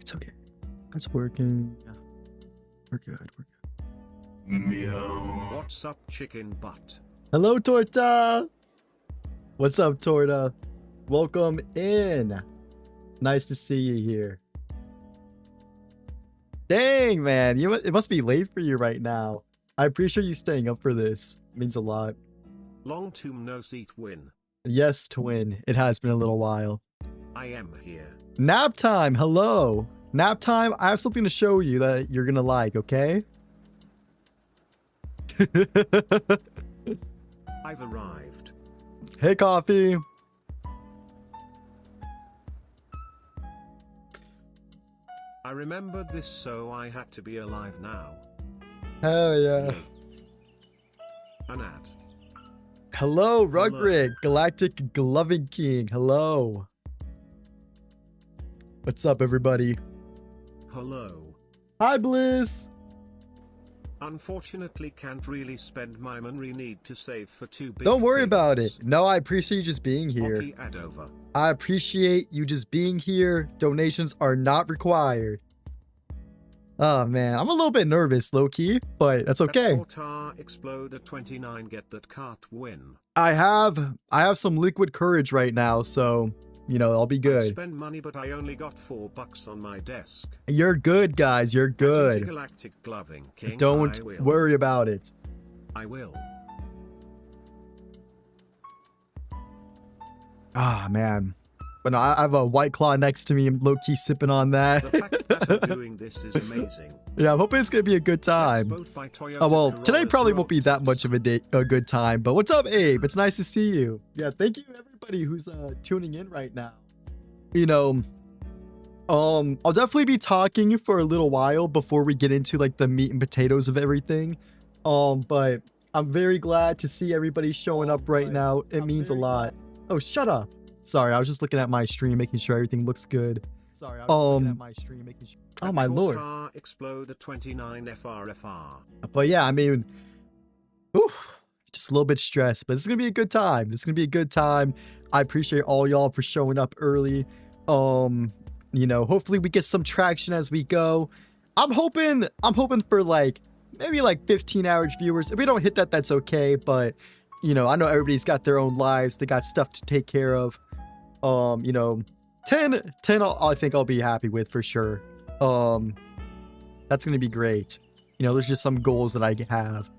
It's okay. It's working. We're good. We're good. Meow. What's up, chicken butt? Hello, Torta. What's up, Torta? Welcome in. Nice to see you here. Dang, man. It must be late for you right now. I appreciate you staying up for this. It means a lot. Long tomb no seat win. Yes, twin. It has been a little while. I am here. Nap time. Hello. Nap time. I have something to show you that you're gonna like, okay? I've arrived. Hey, coffee. I remembered this, so I had to be alive now. Hell yeah. An ad. Hello, Rugrig, Galactic Gloving King. Hello. What's up, everybody? Hello. Hi, Bliss. Unfortunately, can't really spend my money. Need to save for two big Don't worry things. about it. No, I appreciate you just being here. Hockey ad over. I appreciate you just being here. Donations are not required. Oh, man. I'm a little bit nervous, low-key, but that's okay. Torta Exploder 29 get that cart win. I have some liquid courage right now, so, you know, I'll be I'd good. spend money, but I only got $4 on my desk. You're good, guys. You're good. Galactic Gloving King. Don't worry about it. I will. Ah, man. But no, I have a White Claw next to me. I'm low-key sipping on that. The fact that I'm doing this is amazing. Yeah, I'm hoping it's going to be a good time. Oh, well, today probably won't be that much of a good time. But what's up, Abe? It's nice to see you. Yeah, thank you, everybody who's tuning in right now. You know, I'll definitely be talking for a little while before we get into, like, the meat and potatoes of everything. But I'm very glad to see everybody showing up right now. It means a lot. Oh, shut up. Sorry, I was just looking at my stream, making sure everything looks good. Sorry, I was just looking at my stream, making sure. Oh my lord. Exploder 29 FRFR. But yeah, I mean, oof, just a little bit stressed, but it's gonna be a good time. It's gonna be a good time. I appreciate all y'all for showing up early. You know, hopefully we get some traction as we go. I'm hoping for like maybe like 15 average viewers. If we don't hit that, that's okay. But you know, I know everybody's got their own lives. They got stuff to take care of. You know, 10 I think I'll be happy with for sure. That's gonna be great. You know, there's just some goals that I have.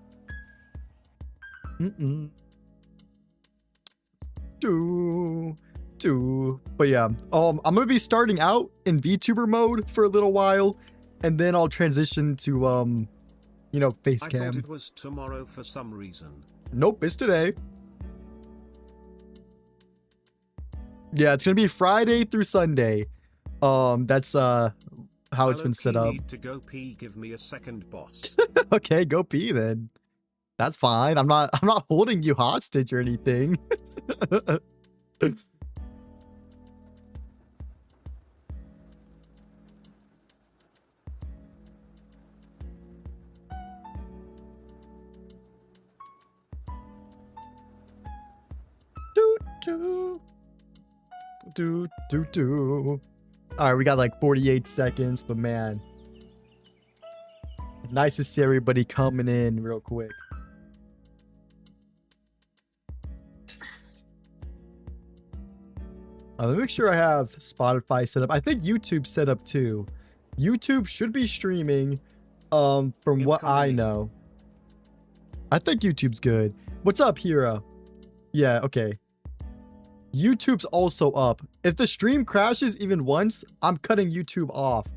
But yeah, I'm gonna be starting out in VTuber mode for a little while, and then I'll transition to you know, face I cam. thought it was tomorrow for some reason. Nope, it's today. Yeah, it's gonna be Friday through Sunday. That's how it's been set up. Need to go pee. Give me a second, boss. Okay, go pee then. That's fine. I'm not holding you hostage or anything. All right, we got like 48 seconds, but man, nice to see everybody coming in real quick. Let me make sure I have Spotify set up. I think YouTube set up too. YouTube should be streaming, from what I know. I think YouTube's good. What's up, Hero? Yeah, okay. YouTube's also up. If the stream crashes even once, I'm cutting YouTube off.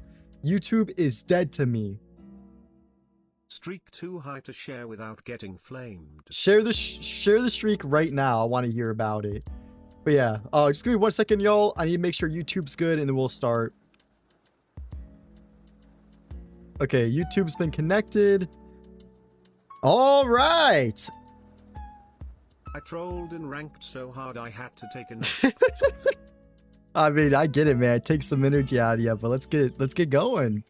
YouTube is dead to me. Streak too high to share without getting flamed. Share the streak right now. I want to hear about it. But yeah, just give me 1 second, y'all. I need to make sure YouTube's good, and then we'll start. Okay, YouTube's been connected. All right. I trolled and ranked so hard I had to take a nap. I mean, I get it, man. It takes some energy out of you, but let's get going.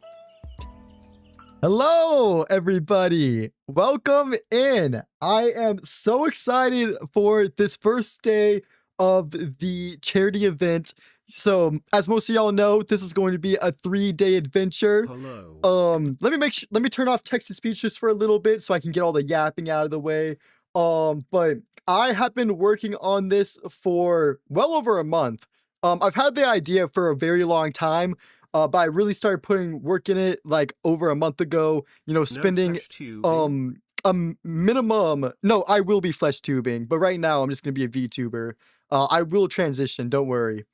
Hello, everybody. Welcome in. I am so excited for this first day of the charity event So as most of y'all know, this is going to be a 3-day adventure. Hello. Let me turn off text to speech just for a little bit so I can get all the yapping out of the way. But I have been working on this for well over a month. I've had the idea for a very long time, but I really started putting work in it like over a month ago, you know, No spending flesh tubing. minimum. No, I will be flesh tubing, but right now I'm just gonna be a VTuber. I will transition, don't worry.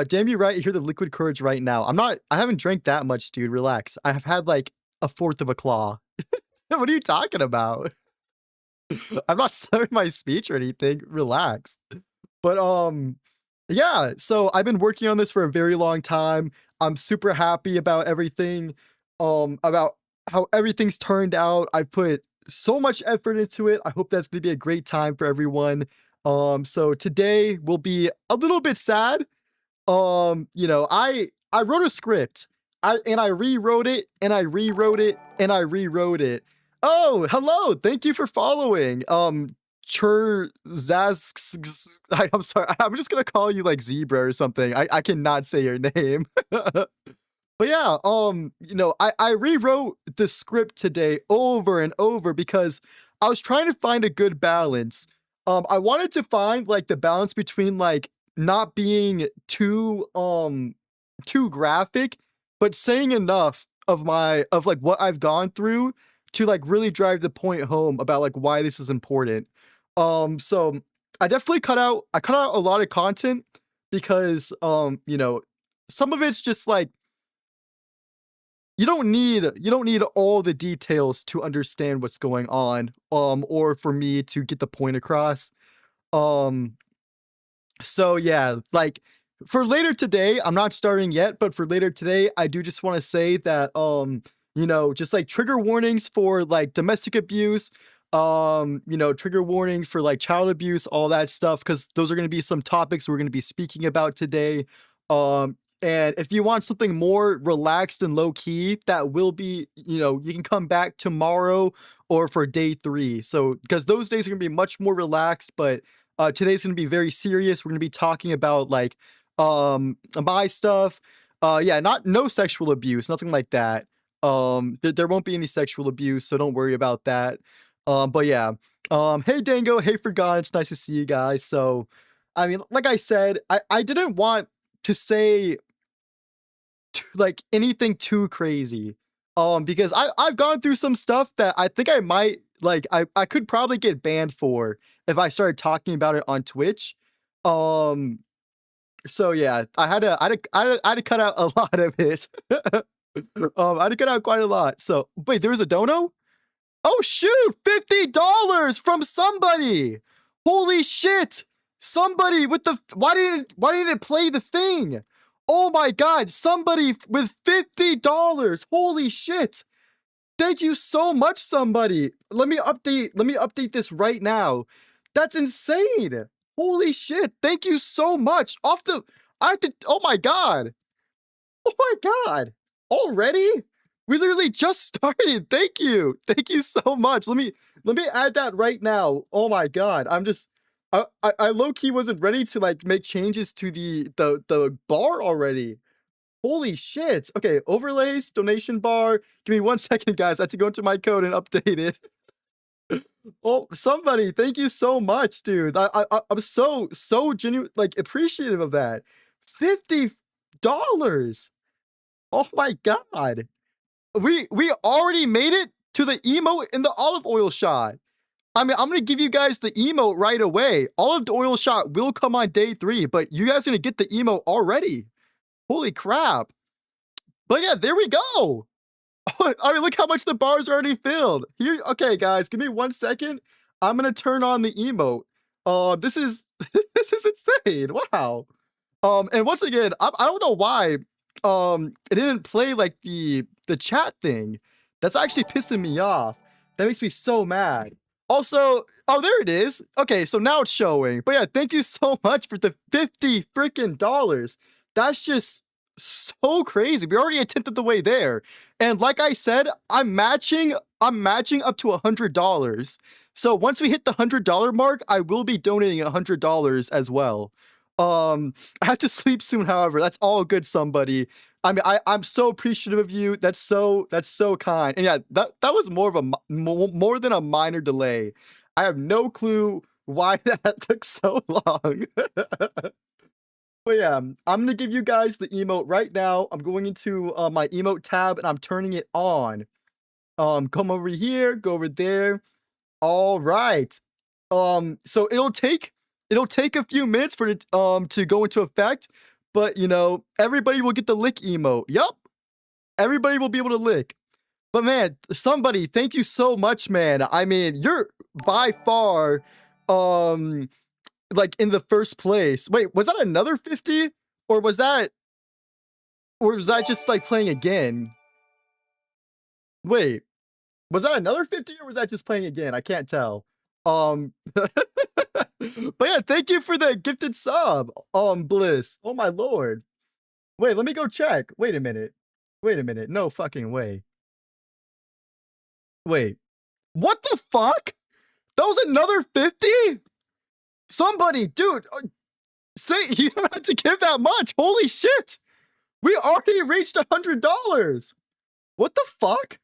Damn you right, you hear the liquid courage right now. I haven't drank that much, dude. Relax. I have had like a fourth of a claw. What are you talking about? I'm not slurring my speech or anything. Relax. But yeah, so I've been working on this for a very long time. I'm super happy about everything. About how everything's turned out. I put so much effort into it. I hope that's gonna be a great time for everyone. So today will be a little bit sad. You know, I wrote a script. I rewrote it and I rewrote it and I rewrote it. Oh, hello. Thank you for following. I'm sorry. I'm just gonna call you like Zebra or something. I cannot say your name. But yeah, you know, I rewrote the script today over and over because I was trying to find a good balance. I wanted to find like the balance between like not being too graphic, but saying enough of like what I've gone through to like really drive the point home about like why this is important. So I cut out a lot of content because you know, some of it's just like you don't need all the details to understand what's going on, or for me to get the point across. Um, so yeah, like for later today, I'm not starting yet, but for later today, I do just want to say that you know, just like trigger warnings for like domestic abuse, you know, trigger warning for like child abuse, all that stuff, because those are going to be some topics we're going to be speaking about today. And if you want something more relaxed and low key, that will be, you know, you can come back tomorrow or for day 3. So because those days are going to be much more relaxed, but today's going to be very serious. We're going to be talking about like my stuff. Yeah, no sexual abuse, nothing like that. There won't be any sexual abuse, so don't worry about that. But yeah. Hey Dango, hey Forgotten, it's nice to see you guys. So I mean, like I said, I didn't want to say like anything too crazy. Because I've gone through some stuff that I think I might like I could probably get banned for if I started talking about it on Twitch. Um, so yeah, I had to cut out a lot of it. I had to cut out quite a lot. So wait, there was a dono? Oh shoot, $50 from somebody. Holy shit. Somebody with the why didn't it play the thing? Oh my god, somebody with $50. Holy shit. Thank you so much, somebody. Let me update this right now. That's insane. Holy shit. Thank you so much. I have to, oh my god. Oh my god. Already? We literally just started. Thank you. Thank you so much. Let me add that right now. Oh my god. I low-key wasn't ready to like make changes to the bar already. Holy shit. Okay, overlays, donation bar. Give me 1 second, guys. I have to go into my code and update it. Oh, somebody, thank you so much, dude. I'm so genuine, like appreciative of that. $50. Oh my god. We already made it to the emote in the olive oil shot. I mean, I'm gonna give you guys the emote right away. Olive oil shot will come on day 3, but you guys are gonna get the emote already. Holy crap. But yeah, there we go. I mean, look how much the bar's already filled. Here, okay, guys, give me 1 second. I'm gonna turn on the emote. This is this is insane. Wow. And once again, I don't know why it didn't play like the chat thing. That's actually pissing me off. That makes me so mad. Also, oh, there it is. Okay, so now it's showing. But yeah, thank you so much for the 50 freaking dollars. That's just so crazy. We already attempted the way there. And like I said, I'm matching up to $100. So once we hit the $100 mark, I will be donating $100 as well. I have to sleep soon, however. That's all good, somebody. I mean, I'm so appreciative of you. That's so kind. And yeah, that was more of a more than a minor delay. I have no clue why that took so long. But yeah, I'm gonna give you guys the emote right now. I'm going into my emote tab and I'm turning it on. Come over here, go over there. All right. So it'll take a few minutes for it to go into effect, but you know, everybody will get the lick emote. Yup. Everybody will be able to lick. But man, somebody, thank you so much, man. I mean, you're by far like in the first place. Wait, was that another 50? Or was that just like playing again? Wait, was that another 50 or was that just playing again? I can't tell. But yeah, thank you for the gifted sub, Bliss. Oh my lord. Wait, let me go check. Wait a minute. Wait a minute. No fucking way. Wait. What the fuck? That was another 50? Somebody, dude, say you don't have to give that much. Holy shit. We already reached $100. What the fuck?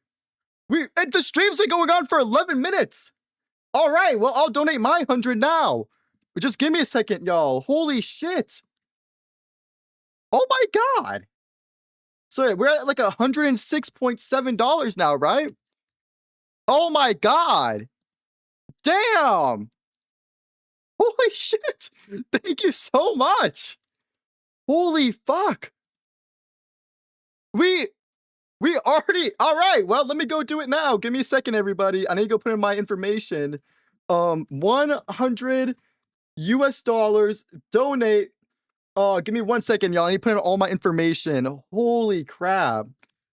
The stream's been going on for 11 minutes. All right, well, I'll donate my 100 now. But just give me a second, y'all. Holy shit. Oh my god. So we're at like $106.7 now, right? Oh my god. Damn. Holy shit. Thank you so much. Holy fuck. We already, all right, well, let me go do it now. Give me a second, everybody. I need to go put in my information. 100 US dollars, donate. Give me 1 second, y'all. I need to put in all my information. Holy crap.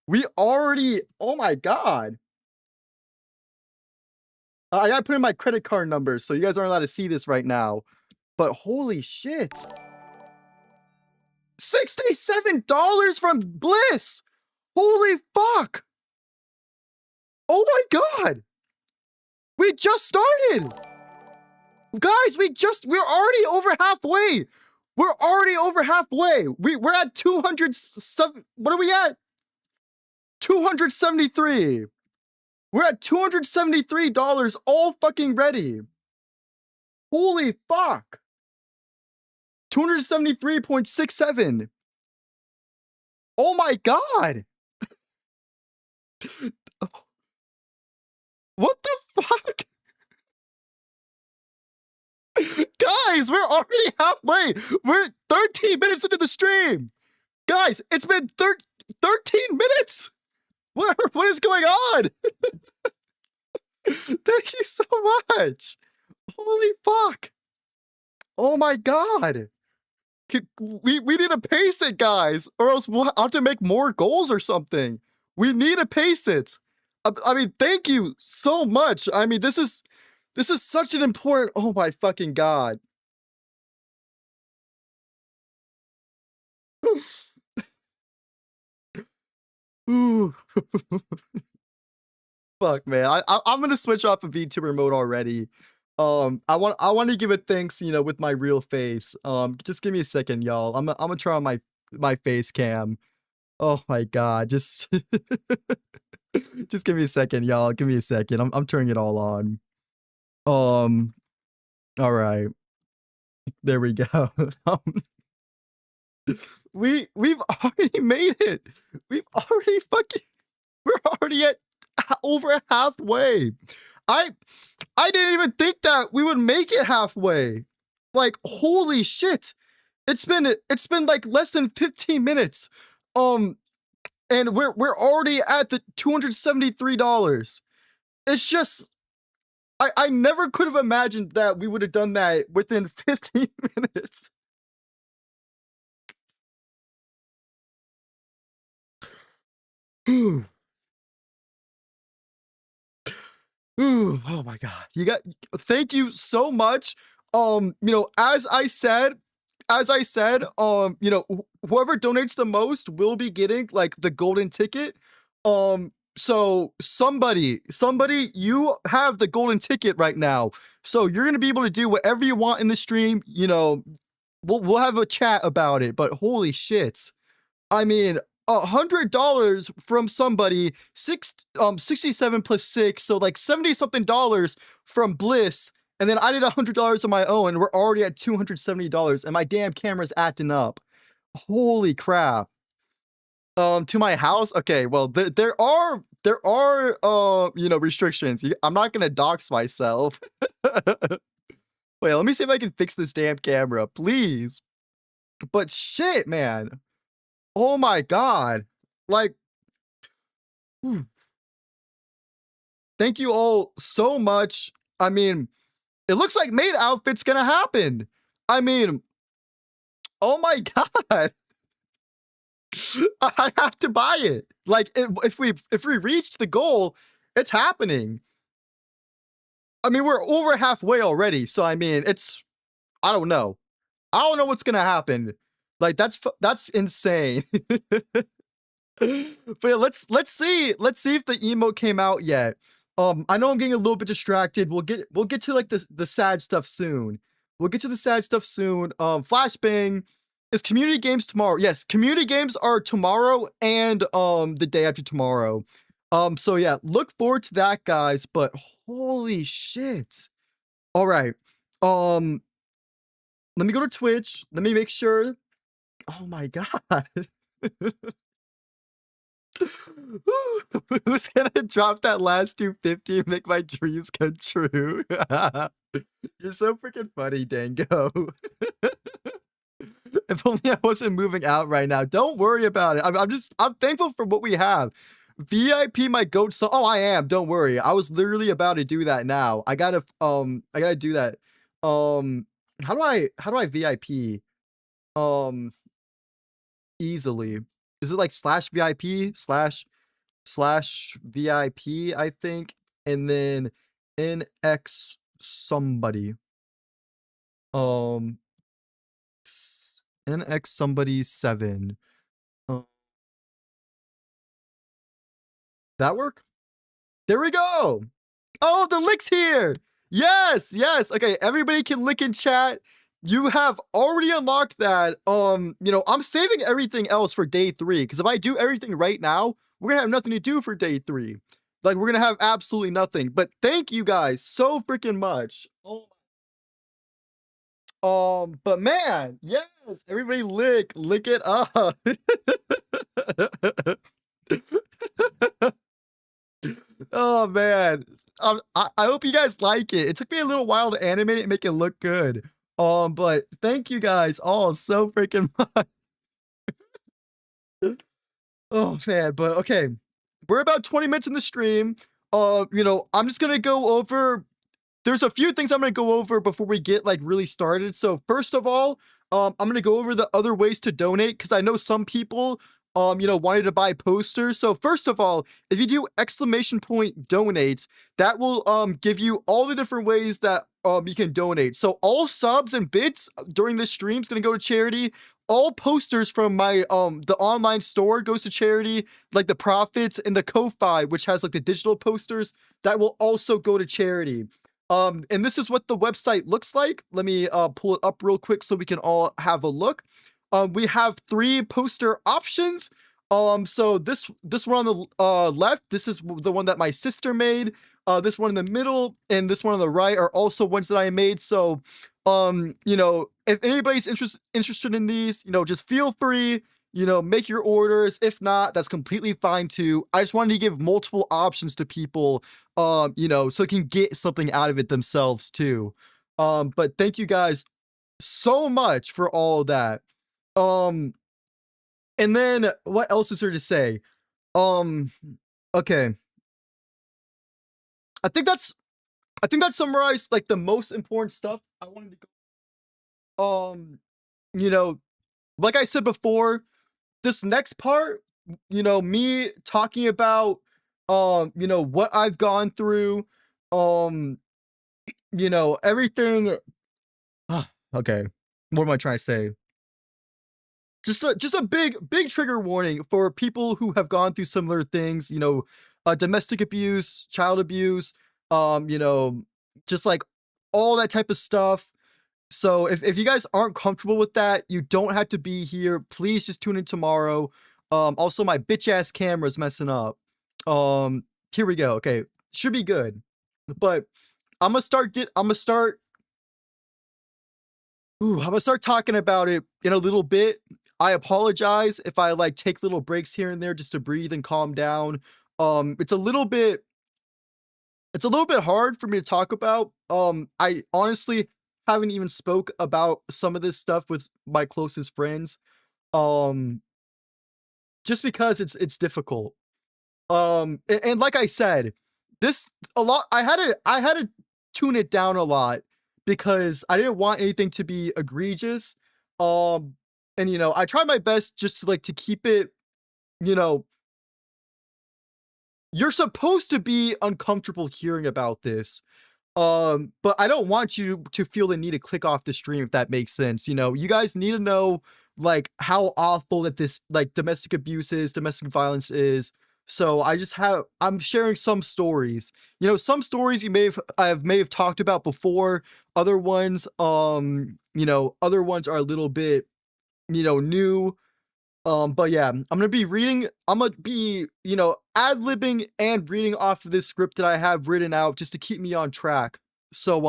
We already, oh my god. I gotta put in my credit card numbers, so you guys aren't allowed to see this right now. But holy shit. $67 from Bliss. Holy fuck! Oh my god! We just started! Guys, we're already over halfway! We're already over halfway! We're at 207, what are we at? 273! We're at $273 all fucking ready! Holy fuck! 273.67! Oh my god! What the fuck? Guys, we're already halfway. We're 13 minutes into the stream. Guys, it's been 13 minutes. What is going on? Thank you so much. Holy fuck. Oh my god. We need to pace it, guys, or else we'll have to make more goals or something. We need to pace it. I mean, thank you so much. I mean, this is such an important, oh my fucking god. Ooh. Fuck, man. I'm gonna switch off of VTuber mode already. I want to give it thanks, you know, with my real face. Just give me a second, y'all. I'm gonna turn on my face cam. Oh my god, just just give me a second, y'all. Give me a second. I'm turning it all on. All right. There we go. We've already made it. We're already at over halfway. I didn't even think that we would make it halfway. Like, holy shit. It's been like less than 15 minutes. And we're already at the $273. It's just I never could have imagined that we would have done that within 15 minutes. Ooh. Ooh, oh my god. Thank you so much. You know, as I said, you know, whoever donates the most will be getting like the golden ticket. So somebody, you have the golden ticket right now. So you're gonna be able to do whatever you want in the stream, you know, we'll have a chat about it, but holy shit. I mean, $100 from somebody, 67 plus 6, so like 70 something dollars from Bliss, and then I did $100 on my own, and we're already at $270, and my damn camera's acting up. Holy crap. To my house? Okay, well, there are restrictions. I'm not gonna dox myself. Wait, let me see if I can fix this damn camera, please. But shit, man. Oh my god. Like, whew. Thank you all so much. I mean, it looks like maid outfit's gonna happen. I mean, oh my god. I have to buy it. Like, if we reach the goal, it's happening. I mean, we're over halfway already, so I mean, I don't know. I don't know what's gonna happen. Like, that's insane. But yeah, let's see if the emote came out yet. I know I'm getting a little bit distracted. We'll get to like the sad stuff soon. We'll get to the sad stuff soon. Flashbang is community games tomorrow. Yes, community games are tomorrow and the day after tomorrow. So yeah, look forward to that, guys. But holy shit. All right. Let me go to Twitch. Let me make sure. Oh my god. Who's gonna drop that last 250 and make my dreams come true? You're so freaking funny, Dango. If only I wasn't moving out right now. Don't worry about it. I'm thankful for what we have. VIP my goat song. Oh, I am. Don't worry. I was literally about to do that now. I gotta do that. How do I VIP? Easily. Is it like /VIP /VIP, I think, and then NX somebody. NX somebody 7. That work? There we go. Oh, the lick's here. Yes, yes. Okay, everybody can lick in chat. You have already unlocked that. I'm saving everything else for day 3, because if I do everything right now, we're gonna have nothing to do for day 3. Like, we're gonna have absolutely nothing. But thank you guys so freaking much. But man, yes, everybody lick it up. Oh man, I hope you guys like it. It took me a little while to animate it and make it look good. But thank you guys all so freaking much. Oh man, but okay, we're about 20 minutes in the stream. I'm just gonna go over. There's a few things I'm gonna go over before we get like really started. So first of all, I'm gonna go over the other ways to donate, because I know some people wanted to buy posters. So first of all, if you do !donate, that will give you all the different ways that you can donate. So all subs and bits during this stream is gonna go to charity. All posters from my the online store goes to charity, like the profits, and the Ko-Fi, which has like the digital posters, that will also go to charity. And this is what the website looks like. Let me pull it up real quick so we can all have a look. We have 3 poster options. So this one on the left, this is the one that my sister made. This one in the middle and this one on the right are also ones that I made. So, if anybody's interested in these, just feel free, make your orders. If not, that's completely fine too. I just wanted to give multiple options to people, so they can get something out of it themselves too. But thank you guys so much for all of that. And then what else is there to say? Okay. I think that summarized like the most important stuff I wanted to go. Like I said before, this next part, me talking about what I've gone through, everything. Okay. What am I trying to say? Just a big trigger warning for people who have gone through similar things, domestic abuse, child abuse, just like all that type of stuff. So if you guys aren't comfortable with that, you don't have to be here. Please just tune in tomorrow. Also my bitch ass camera's messing up. Here we go. Okay, should be good. But I'm gonna start I'm gonna start talking about it in a little bit. I apologize if I like take little breaks here and there just to breathe and calm down. It's a little bit hard for me to talk about. I honestly haven't even spoke about some of this stuff with my closest friends. Um, just because it's difficult. And like I said, this a lot. I had to tune it down a lot because I didn't want anything to be egregious. Um, and I try my best just to like to keep it. You know, you're supposed to be uncomfortable hearing about this. But I don't want you to feel the need to click off the stream if that makes sense. You guys need to know like how awful that this like domestic abuse is, domestic violence is. So I'm sharing some stories. Some stories I may have talked about before. Other ones, other ones are a little bit, new. But yeah, I'm gonna be, ad-libbing and reading off of this script that I have written out just to keep me on track. So,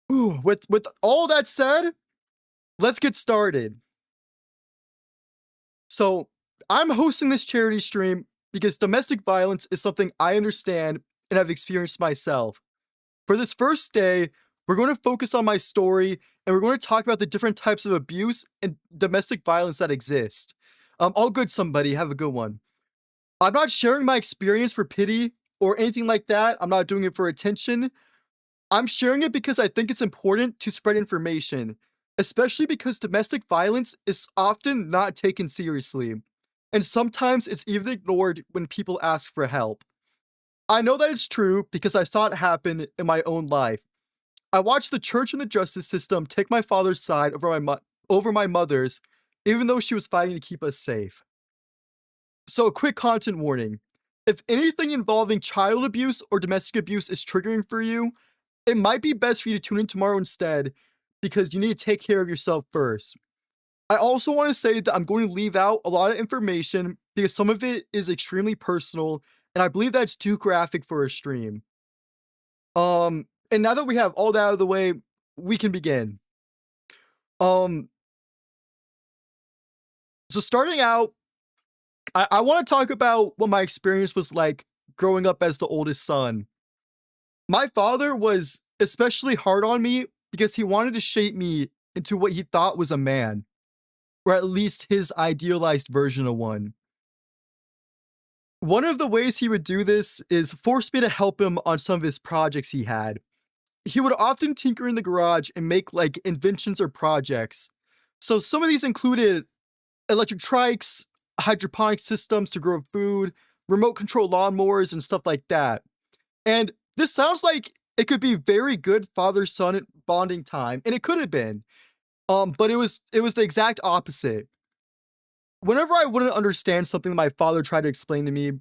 with all that said, let's get started. So, I'm hosting this charity stream because domestic violence is something I understand and have experienced myself. For this first day, we're going to focus on my story and we're going to talk about the different types of abuse and domestic violence that exist. All good, somebody. Have a good one. I'm not sharing my experience for pity or anything like that. I'm not doing it for attention. I'm sharing it because I think it's important to spread information, especially because domestic violence is often not taken seriously. And sometimes it's even ignored when people ask for help. I know that it's true because I saw it happen in my own life. I watched the church and the justice system take my father's side over my mother's, even though she was fighting to keep us safe. So, a quick content warning. If anything involving child abuse or domestic abuse is triggering for you, it might be best for you to tune in tomorrow instead because you need to take care of yourself first. I also want to say that I'm going to leave out a lot of information because some of it is extremely personal and I believe that's too graphic for a stream. And now that we have all that out of the way, we can begin. Um, so starting out, I want to talk about what my experience was like growing up as the oldest son. My father was especially hard on me because he wanted to shape me into what he thought was a man, or at least his idealized version of one. One of the ways he would do this is force me to help him on some of his projects he had. He would often tinker in the garage and make like inventions or projects. So some of these included electric trikes, hydroponic systems to grow food, remote control lawnmowers, and stuff like that. And this sounds like it could be very good father-son bonding time, and it could have been. But it was the exact opposite. Whenever I wouldn't understand something my father tried to explain to me,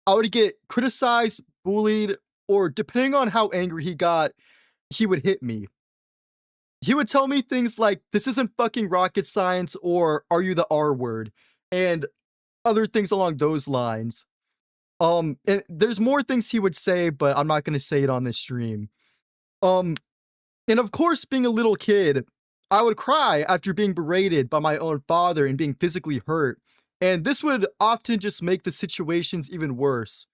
I would get criticized, bullied, or depending on how angry he got, he would hit me. He would tell me things like, "This isn't fucking rocket science," or "Are you the R word?" and other things along those lines. And there's more things he would say, but I'm not gonna say it on this stream. Um, and of course, being a little kid, I would cry after being berated by my own father and being physically hurt. And this would often just make the situations even worse.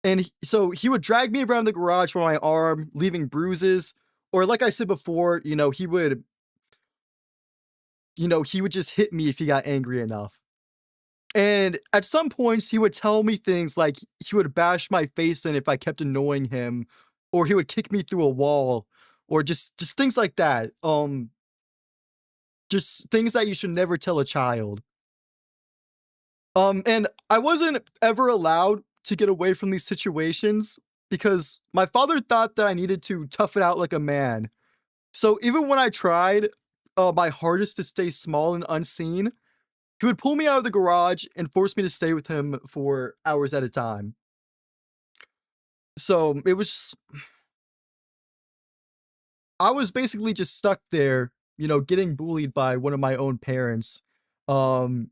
And so he would drag me around the garage by my arm, leaving bruises. Or like I said before, he would just hit me if he got angry enough. And at some points, he would tell me things like he would bash my face in if I kept annoying him, or he would kick me through a wall, or just things like that. Just things that you should never tell a child. And I wasn't ever allowed to get away from these situations because my father thought that I needed to tough it out like a man. So even when I tried my hardest to stay small and unseen, he would pull me out of the garage and force me to stay with him for hours at a time. So it was I was basically just stuck there, getting bullied by one of my own parents, um,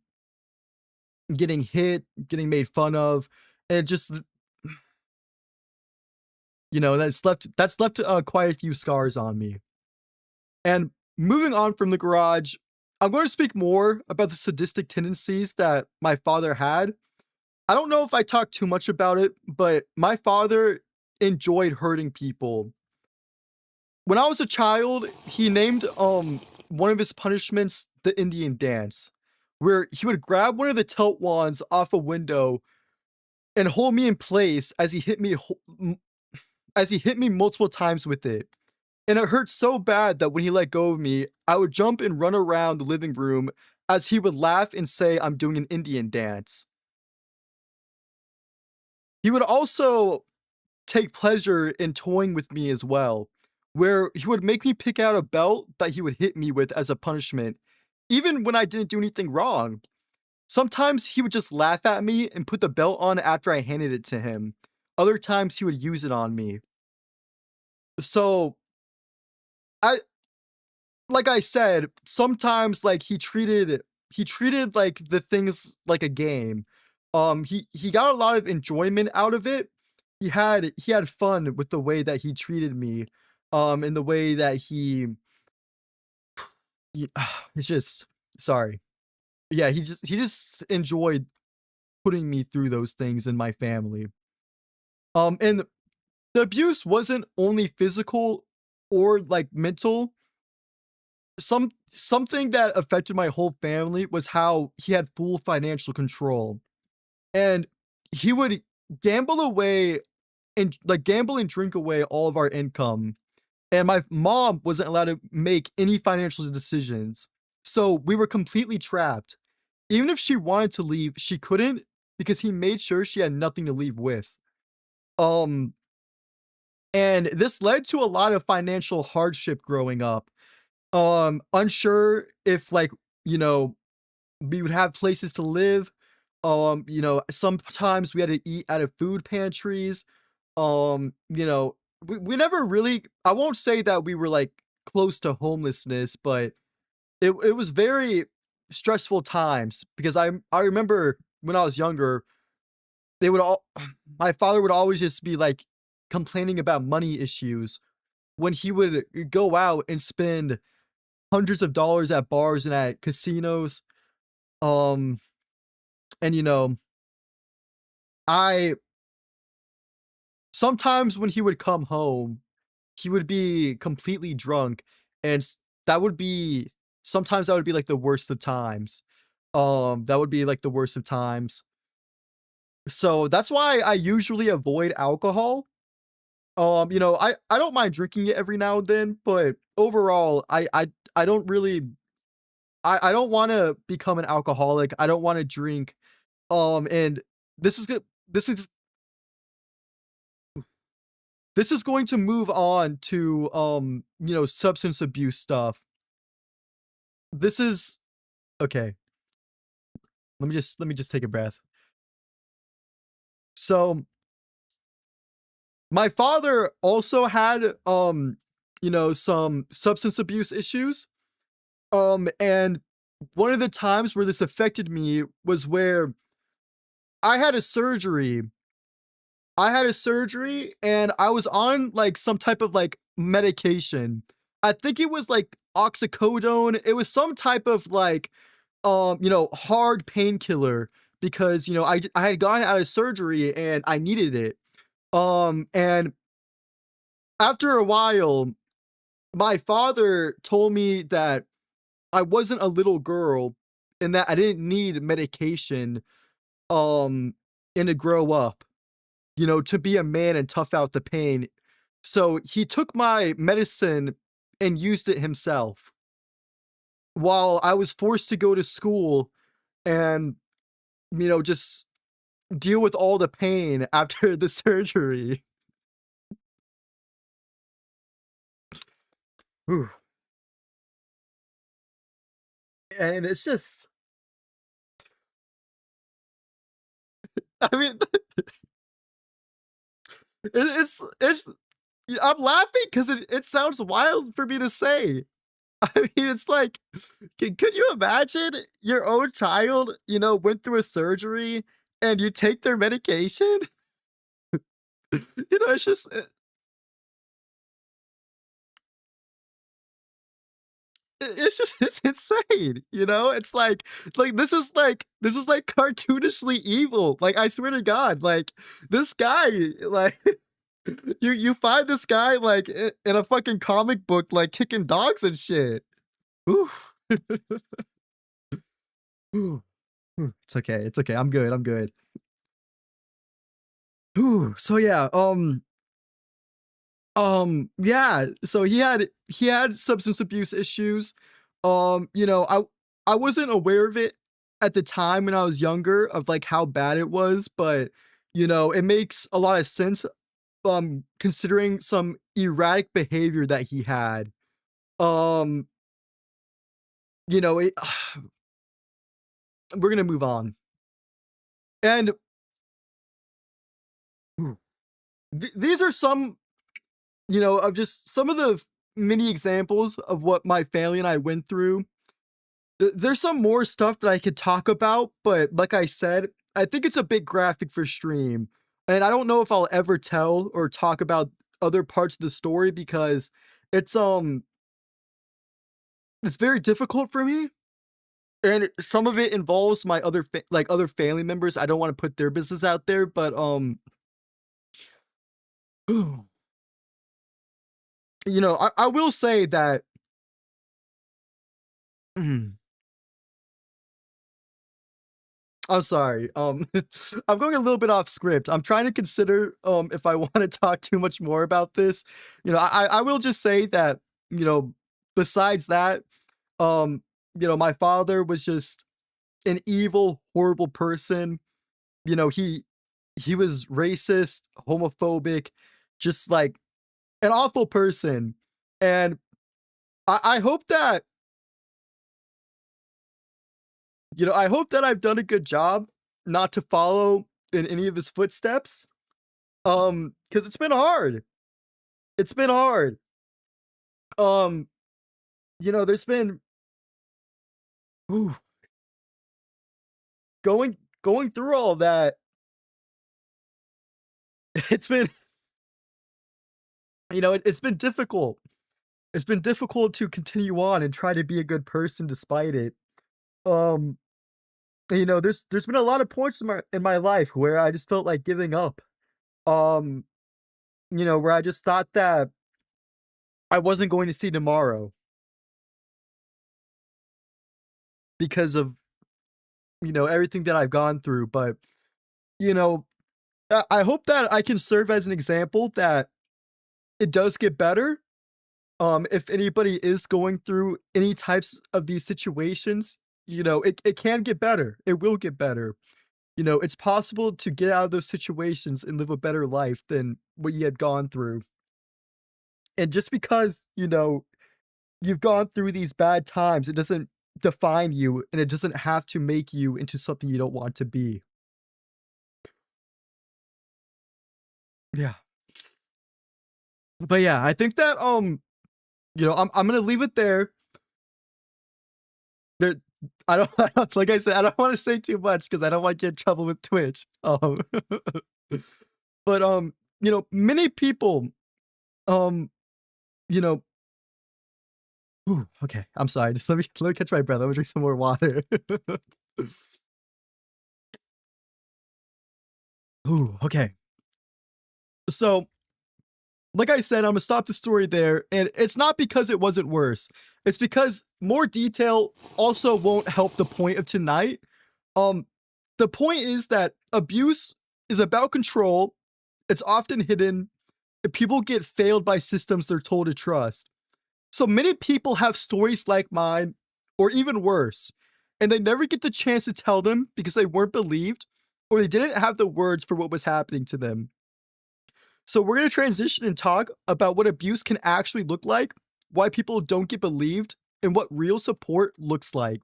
getting hit, getting made fun of, and just that's left quite a few scars on me. And moving on from the garage, I'm going to speak more about the sadistic tendencies that my father had. I don't know if I talked too much about it, but my father enjoyed hurting people. When I was a child, he named one of his punishments the Indian dance, where he would grab one of the tilt wands off a window and hold me in place as he hit me as he hit me multiple times with it. And it hurt so bad that when he let go of me, I would jump and run around the living room as he would laugh and say I'm doing an Indian dance. He would also take pleasure in toying with me as well, where he would make me pick out a belt that he would hit me with as a punishment, even when I didn't do anything wrong. Sometimes he would just laugh at me and put the belt on after I handed it to him. Other times he would use it on me. So I like I said, sometimes like he treated like the things like a game. He got a lot of enjoyment out of it. He had fun with the way that he treated me, in the way that he it's just sorry. Yeah, he just enjoyed putting me through those things in my family. And the abuse wasn't only physical or like mental. Something that affected my whole family was how he had full financial control. And he would gamble away gamble and drink away all of our income. And my mom wasn't allowed to make any financial decisions. So we were completely trapped. Even if she wanted to leave, she couldn't because he made sure she had nothing to leave with. Um, and this led to a lot of financial hardship growing up. Unsure if you know, we would have places to live. Sometimes we had to eat out of food pantries. We never really, I won't say that we were like close to homelessness, but it was very stressful times because I remember when I was younger, they would all my father would always just be like complaining about money issues when he would go out and spend hundreds of dollars at bars and at casinos. Um, and I sometimes when he would come home, he would be completely drunk, and that would be sometimes that would be like the worst of times. That would be like the worst of times. So that's why I usually avoid alcohol. I don't mind drinking it every now and then, but overall, I don't really I don't want to become an alcoholic. I don't want to drink. And this is good. This is going to move on to substance abuse stuff. This is okay. Let me just take a breath. So my father also had some substance abuse issues. And one of the times where this affected me was where I had a surgery and I was on like some type of like medication. I think it was like oxycodone. It was some type of like hard painkiller because I had gotten out of surgery and I needed it. And after a while, my father told me that I wasn't a little girl and that I didn't need medication um and to grow up, to be a man and tough out the pain. So he took my medicine and used it himself while I was forced to go to school and, just deal with all the pain after the surgery. Whew. And it's just, I mean, it's I'm laughing because it sounds wild for me to say. I mean, it's like, could you imagine your own child, went through a surgery and you take their medication? It's just, it's just, it's insane. This is like cartoonishly evil. Like, I swear to God, like, this guy, like, you find this guy, like, in a fucking comic book, like, kicking dogs and shit. Oof. Ooh, it's okay. It's okay. I'm good. I'm good. Ooh, so yeah, yeah, so he had substance abuse issues. I wasn't aware of it at the time when I was younger of like how bad it was, but it makes a lot of sense considering some erratic behavior that he had. Um, it, we're gonna move on. And ooh, these are some, of just some of the many examples of what my family and I went through. There's some more stuff that I could talk about, but like I said, I think it's a bit graphic for stream. And I don't know if I'll ever tell or talk about other parts of the story because it's it's very difficult for me. And some of it involves my other family members. I don't want to put their business out there, but I will say that I'm sorry. I'm going a little bit off script. I'm trying to consider if I want to talk too much more about this. I will just say that, besides that, um, my father was just an evil, horrible person. He was racist, homophobic, just like an awful person. And I hope that, I hope that I've done a good job not to follow in any of his footsteps. Because it's been hard. It's been hard. Um, there's been ooh, going through all that. It's been, it's been difficult. It's been difficult to continue on and try to be a good person despite it. Um, there's been a lot of points in my life where I just felt like giving up. Um, where I just thought that I wasn't going to see tomorrow because of, everything that I've gone through. But, you know, I hope that I can serve as an example that it does get better. If anybody is going through any types of these situations, it can get better. It will get better. It's possible to get out of those situations and live a better life than what you had gone through. And just because, you've gone through these bad times, it doesn't define you and it doesn't have to make you into something you don't want to be. Yeah. But yeah, I think that I'm gonna leave it there. There I don't like I said, I don't want to say too much because I don't want to get in trouble with Twitch. But many people um, you know, ooh, okay, I'm sorry. Just let me catch my breath. I'm gonna drink some more water. Ooh, okay. So like I said, I'm gonna stop the story there, and it's not because it wasn't worse. It's because more detail also won't help the point of tonight. Um, the point is that abuse is about control. It's often hidden. And people get failed by systems they're told to trust. So many people have stories like mine, or even worse, and they never get the chance to tell them because they weren't believed, or they didn't have the words for what was happening to them. So we're going to transition and talk about what abuse can actually look like, why people don't get believed, and what real support looks like.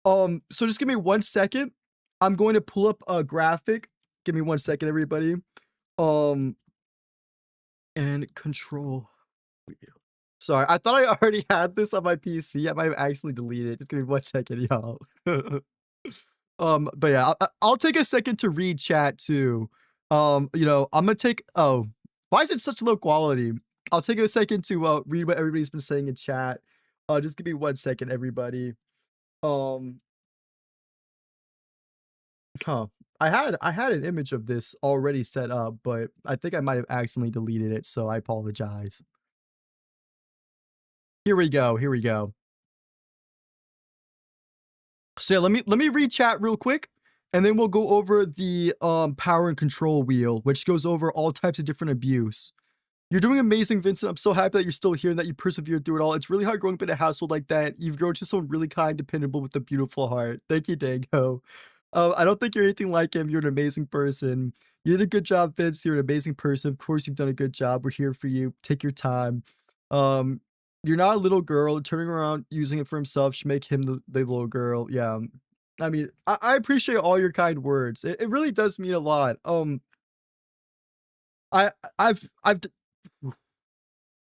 So just give me 1 second. I'm going to pull up a graphic. Give me 1 second, everybody. Um, and control wheel. Sorry, I thought I already had this on my PC. I might have accidentally deleted it. Just give me 1 second, y'all. But yeah, I'll take a second to read chat too. I'm gonna take. Oh, why is it such low quality? I'll take a second to read what everybody's been saying in chat. Just give me 1 second, everybody. Um, huh. I had an image of this already set up, but I think I might have accidentally deleted it, so I apologize. Here we go. Here we go. So yeah, let me read chat real quick, and then we'll go over the power and control wheel, which goes over all types of different abuse. You're doing amazing, Vincent. I'm so happy that you're still here and that you persevered through it all. It's really hard growing up in a household like that. You've grown to someone really kind, dependable with a beautiful heart. Thank you, Dango. I don't think you're anything like him. You're an amazing person. You did a good job, Vince. You're an amazing person. Of course, you've done a good job. We're here for you. Take your time. Um, you're not a little girl. Turning around, using it for himself should make him the little girl. Yeah. I mean, I appreciate all your kind words. It really does mean a lot. I I've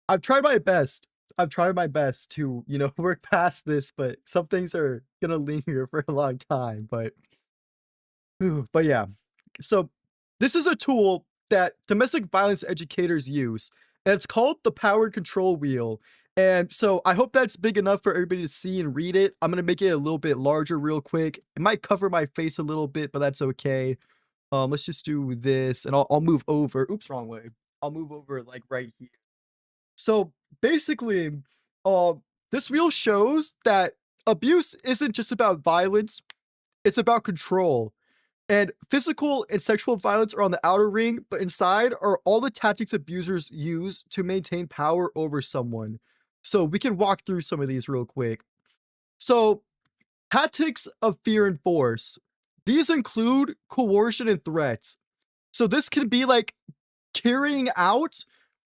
I've tried my best. I've tried my best to, work past this, but some things are gonna linger for a long time. But yeah. So this is a tool that domestic violence educators use, and it's called the power control wheel. And so I hope that's big enough for everybody to see and read it. I'm gonna make it a little bit larger real quick. It might cover my face a little bit, but that's okay. Let's just do this, and I'll move over. Oops, wrong way. I'll move over like right here. So basically, uh, this wheel shows that abuse isn't just about violence, it's about control. And physical and sexual violence are on the outer ring, but inside are all the tactics abusers use to maintain power over someone. So we can walk through some of these real quick. So, tactics of fear and force. These include coercion and threats. So this can be like carrying out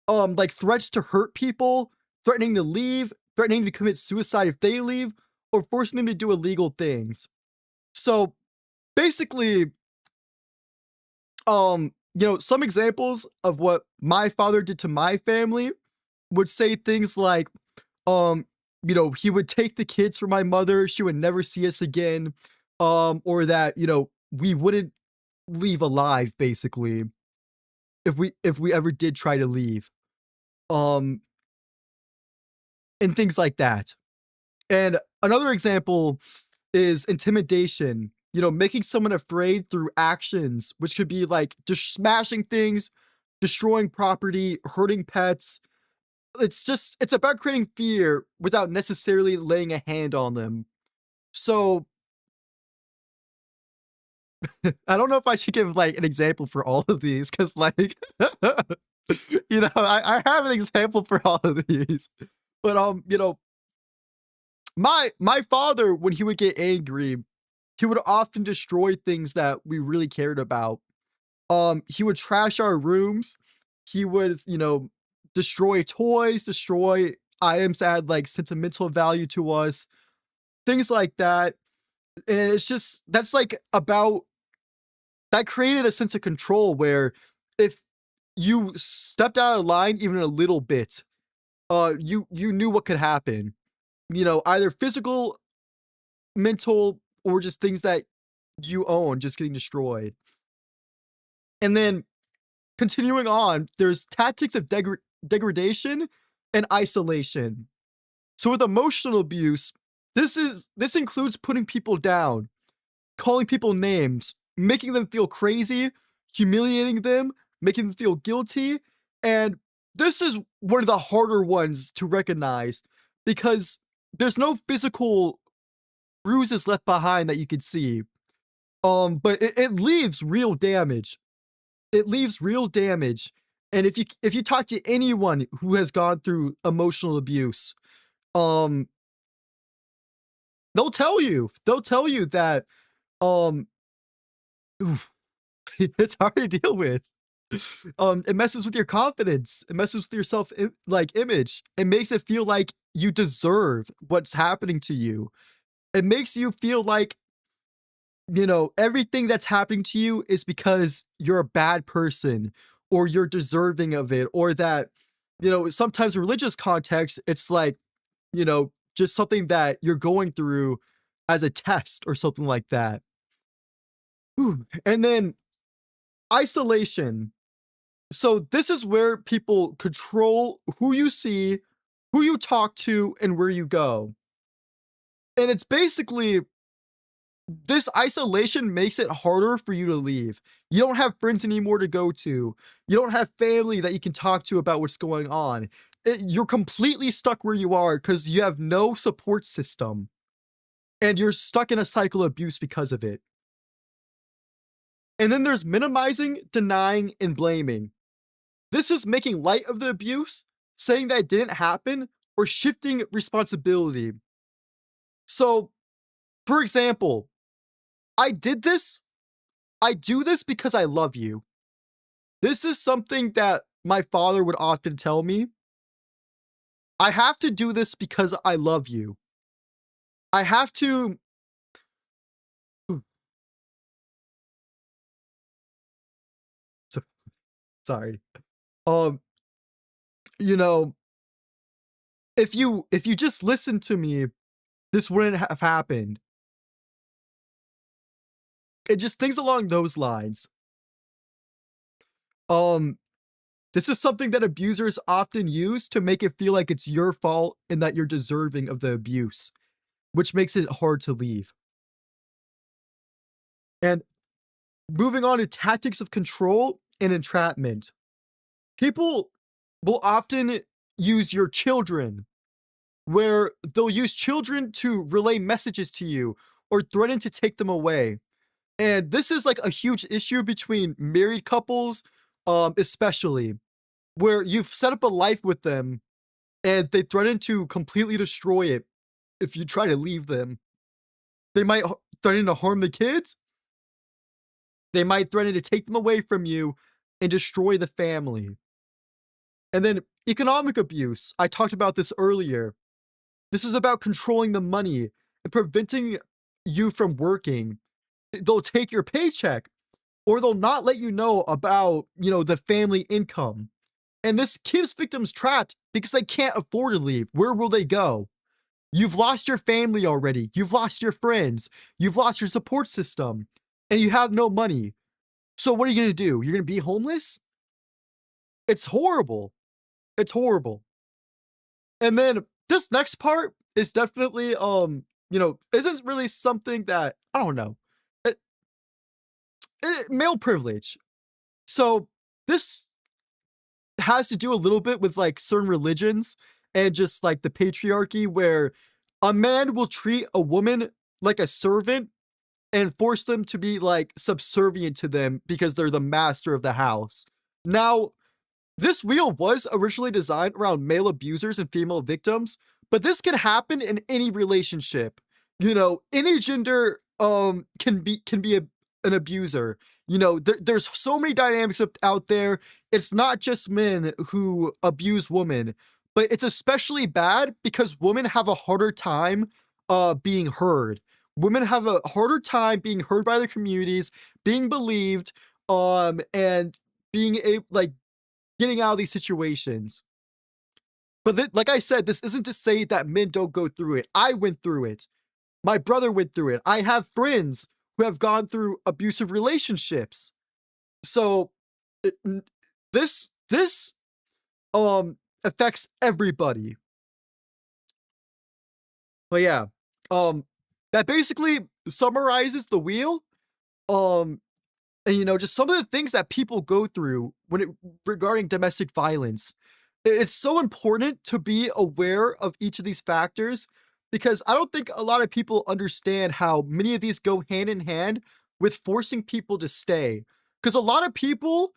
like threats to hurt people, threatening to leave, threatening to commit suicide if they leave, or forcing them to do illegal things. So basically, some examples of what my father did to my family would say things like, um, he would take the kids from my mother, she would never see us again, or that, we wouldn't leave alive, basically, if we ever did try to leave. Um, and things like that. And another example is intimidation, making someone afraid through actions, which could be like just smashing things, destroying property, hurting pets. It's about creating fear without necessarily laying a hand on them. So I don't know if I should give like an example for all of these because, like, I have an example for all of these, but my father, when he would get angry, he would often destroy things that we really cared about. He would trash our rooms. He would, destroy toys, destroy items that had like sentimental value to us, things like that. And it's just that's like about that created a sense of control where if you stepped out of line even a little bit, you knew what could happen. Either physical, mental, or just things that you own just getting destroyed. And then continuing on, there's tactics of degradation and isolation. So with emotional abuse, this includes putting people down, calling people names, making them feel crazy, humiliating them, making them feel guilty, and this is one of the harder ones to recognize because there's no physical bruises left behind that you could see. But it leaves real damage. It leaves real damage. And if you talk to anyone who has gone through emotional abuse, um, they'll tell you that um it's hard to deal with. It messes with your confidence. It messes with your like image. It makes it feel like you deserve what's happening to you. It makes you feel like everything that's happening to you is because you're a bad person or you're deserving of it, or that, sometimes religious context, it's like, just something that you're going through as a test or something like that. Whew. And then isolation. So this is where people control who you see, who you talk to, and where you go. And it's basically this isolation makes it harder for you to leave. You don't have friends anymore to go to. You don't have family that you can talk to about what's going on. You're completely stuck where you are because you have no support system and you're stuck in a cycle of abuse because of it. And then there's minimizing, denying, and blaming. This is making light of the abuse, saying that it didn't happen, or shifting responsibility. So, for example, I did this. I do this because I love you. This is something that my father would often tell me. I have to do this because I love you. I have to. Ooh, so- sorry. Um, you know, if you just listened to me, this wouldn't have happened. It just things along those lines. Um, this is something that abusers often use to make it feel like it's your fault and that you're deserving of the abuse, which makes it hard to leave. And moving on to tactics of control and entrapment. People will often use your children, where they'll use children to relay messages to you or threaten to take them away. And this is like a huge issue between married couples, especially where you've set up a life with them and they threaten to completely destroy it if you try to leave them. They might threaten to harm the kids. They might threaten to take them away from you and destroy the family. And then economic abuse. I talked about this earlier. This is about controlling the money and preventing you from working. They'll take your paycheck or they'll not let you know about, the family income. And this keeps victims trapped because they can't afford to leave. Where will they go? You've lost your family already. You've lost your friends. You've lost your support system and you have no money. So what are you going to do? You're going to be homeless? It's horrible. It's horrible. And then this next part is definitely isn't really something that I don't know. It, male privilege. So this has to do a little bit with like certain religions and just like the patriarchy where a man will treat a woman like a servant and force them to be like subservient to them because they're the master of the house. Now, this wheel was originally designed around male abusers and female victims, but this can happen in any relationship. Any gender can be an abuser. There's so many dynamics out there. It's not just men who abuse women, but it's especially bad because women have a harder time being heard. Women have a harder time being heard by their communities, being believed, and being a like getting out of these situations. But like I said, this isn't to say that men don't go through it. I went through it. My brother went through it. I have friends who have gone through abusive relationships. So it- this affects everybody. But yeah, um that basically summarizes the wheel. Um and just some of the things that people go through when it regarding domestic violence. It's so important to be aware of each of these factors because I don't think a lot of people understand how many of these go hand in hand with forcing people to stay. Because a lot of people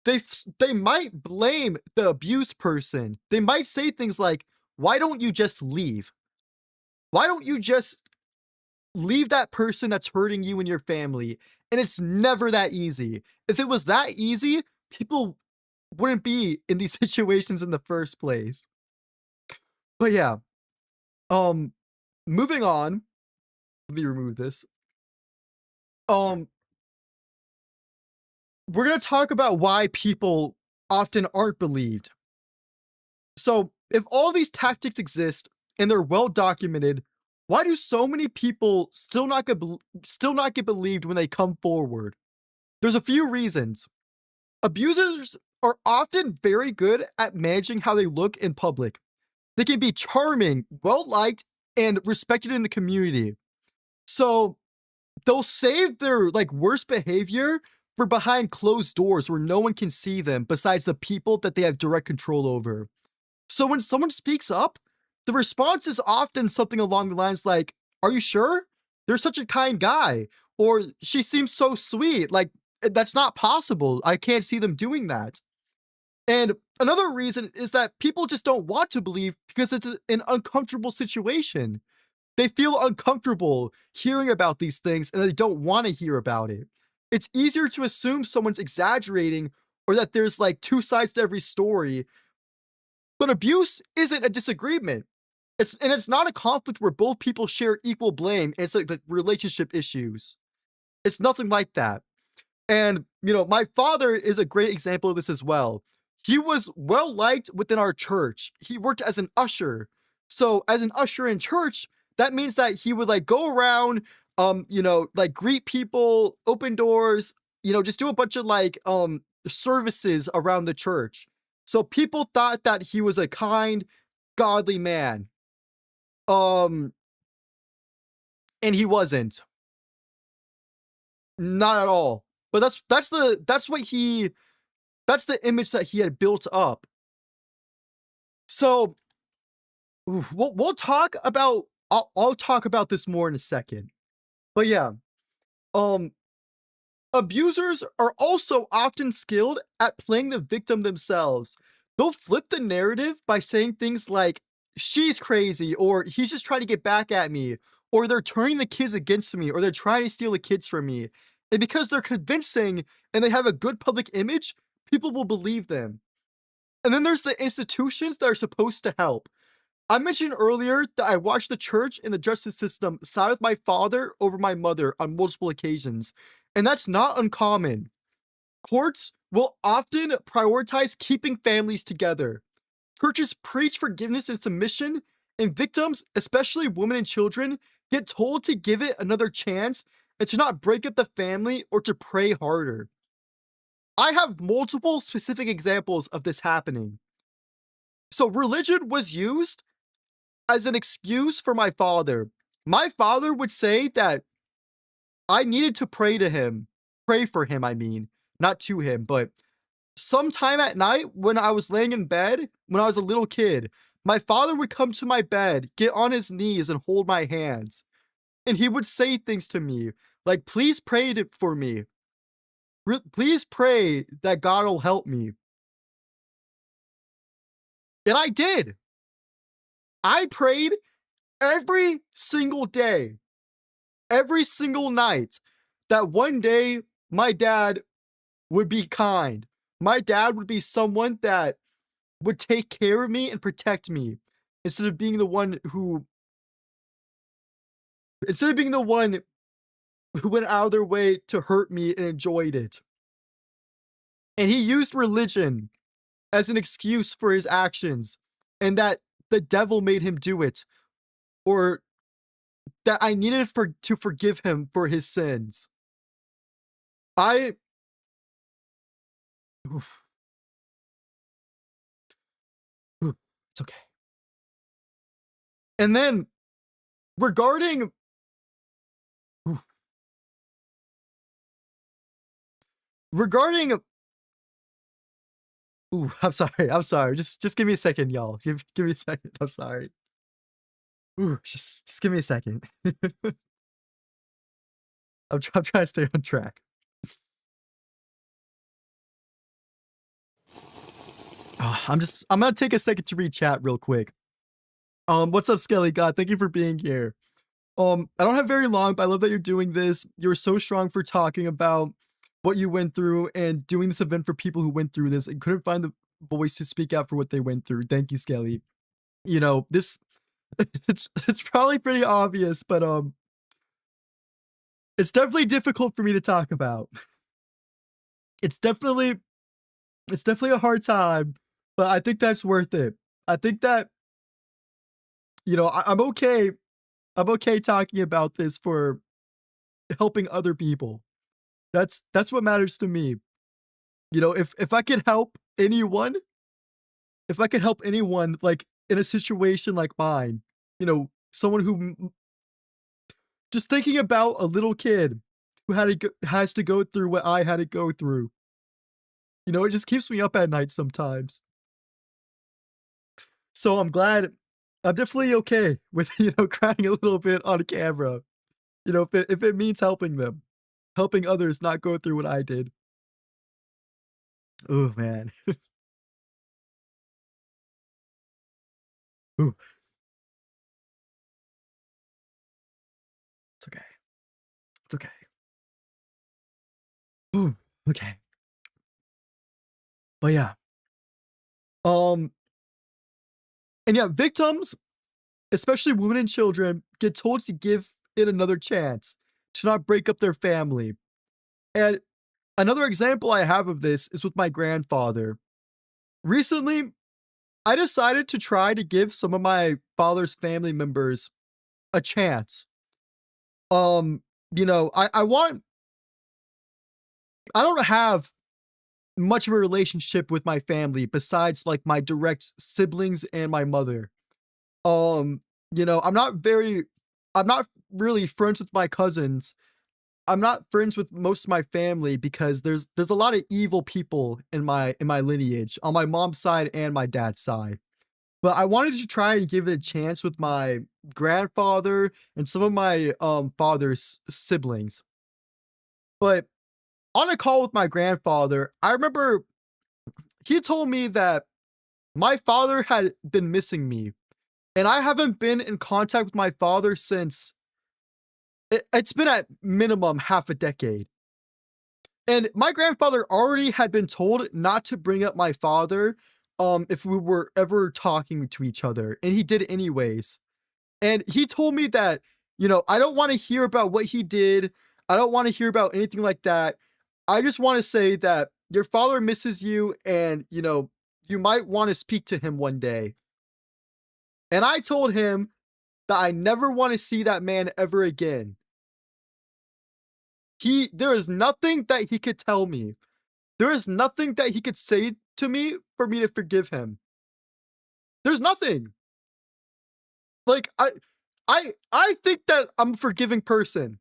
they might blame the abused person. They might say things like, "Why don't you just leave? Why don't you just leave that person that's hurting you and your family?" And it's never that easy. If it was that easy, people wouldn't be in these situations in the first place. But yeah, um, moving on. Let me remove this. Um, we're going to talk about why people often aren't believed. So, if all these tactics exist and they're well documented, why do so many people still not get believed when they come forward? There's a few reasons. Abusers are often very good at managing how they look in public. They can be charming, well liked, and respected in the community. So they'll save their like worst behavior for behind closed doors where no one can see them besides the people that they have direct control over. So when someone speaks up, the response is often something along the lines like, "Are you sure? They're such a kind guy." Or "She seems so sweet." Like, that's not possible. I can't see them doing that. And another reason is that people just don't want to believe because it's an uncomfortable situation. They feel uncomfortable hearing about these things and they don't want to hear about it. It's easier to assume someone's exaggerating or that there's like two sides to every story. But abuse isn't a disagreement. It's not a conflict where both people share equal blame and it's like relationship issues. It's nothing like that. And, my father is a great example of this as well. He was well liked within our church. He worked as an usher. So, as an usher in church, that means that he would like go around, like greet people, open doors, just do a bunch of like services around the church. So people thought that he was a kind, godly man. Um, and he wasn't. Not at all. But that's the image that he had built up. So we'll talk about I'll talk about this more in a second. But yeah, um abusers are also often skilled at playing the victim themselves. They'll flip the narrative by saying things like, "She's crazy," or "He's just trying to get back at me," or "They're turning the kids against me," or "They're trying to steal the kids from me." And because they're convincing and they have a good public image, people will believe them. And then there's the institutions that are supposed to help. I mentioned earlier that I watched the church and the justice system side with my father over my mother on multiple occasions, and that's not uncommon. Courts will often prioritize keeping families together. Churches preach forgiveness and submission, and victims, especially women and children, get told to give it another chance and to not break up the family or to pray harder. I have multiple specific examples of this happening. So, religion was used as an excuse for my father. My father would say that I needed to pray for him, I mean, not to him, but sometime at night when I was laying in bed, when I was a little kid, my father would come to my bed, get on his knees, and hold my hands. And he would say things to me like, "Please pray for me. Please pray that God will help me." And I did. I prayed every single day, every single night, that one day my dad would be kind. My dad would be someone that would take care of me and protect me instead of being the one who instead of being the one who went out of their way to hurt me and enjoyed it. And he used religion as an excuse for his actions and that the devil made him do it or that I needed to forgive him for his sins. I oof, oof, it's okay. And then regarding oof, regarding ooh, I'm sorry. I'm sorry. Just give me a second, y'all. Give me a second. I'm sorry. Ooh, just give me a second. I'm trying to stay on track. I'm gonna take a second to read chat real quick. What's up, Skelly God? Thank you for being here. I don't have very long, but I love that you're doing this. You're so strong for talking about what you went through and doing this event for people who went through this and couldn't find the voice to speak out for what they went through. Thank you, Skelly. This it's probably pretty obvious, but it's definitely difficult for me to talk about. it's definitely a hard time, but I think that's worth it. I think that, I'm okay. I'm okay talking about this for helping other people. That's what matters to me. If I could help anyone, if I could help anyone like in a situation like mine, someone who just thinking about a little kid who has to go through what I had to go through. It just keeps me up at night sometimes. So I'm definitely okay with, crying a little bit on camera. If it means helping them, helping others not go through what I did. Oh man. Ooh, it's okay. It's okay. Ooh, okay. But yeah. Um, and yeah, victims, especially women and children, get told to give it another chance, to not break up their family. And another example I have of this is with my grandfather. Recently, I decided to try to give some of my father's family members a chance. Um, I don't have much of a relationship with my family besides like my direct siblings and my mother. Um, I'm not really friends with my cousins. I'm not friends with most of my family because there's a lot of evil people in my lineage on my mom's side and my dad's side. But I wanted to try and give it a chance with my grandfather and some of my father's siblings. But on a call with my grandfather, I remember he told me that my father had been missing me, and I haven't been in contact with my father since it's been at minimum half a decade. And my grandfather already had been told not to bring up my father if we were ever talking to each other, and he did anyways. And he told me that, I don't want to hear about what he did. I don't want to hear about anything like that. I just want to say that your father misses you and, you might want to speak to him one day. And I told him that I never want to see that man ever again. There is nothing that he could tell me. There is nothing that he could say to me for me to forgive him. There's nothing. Like I think that I'm a forgiving person.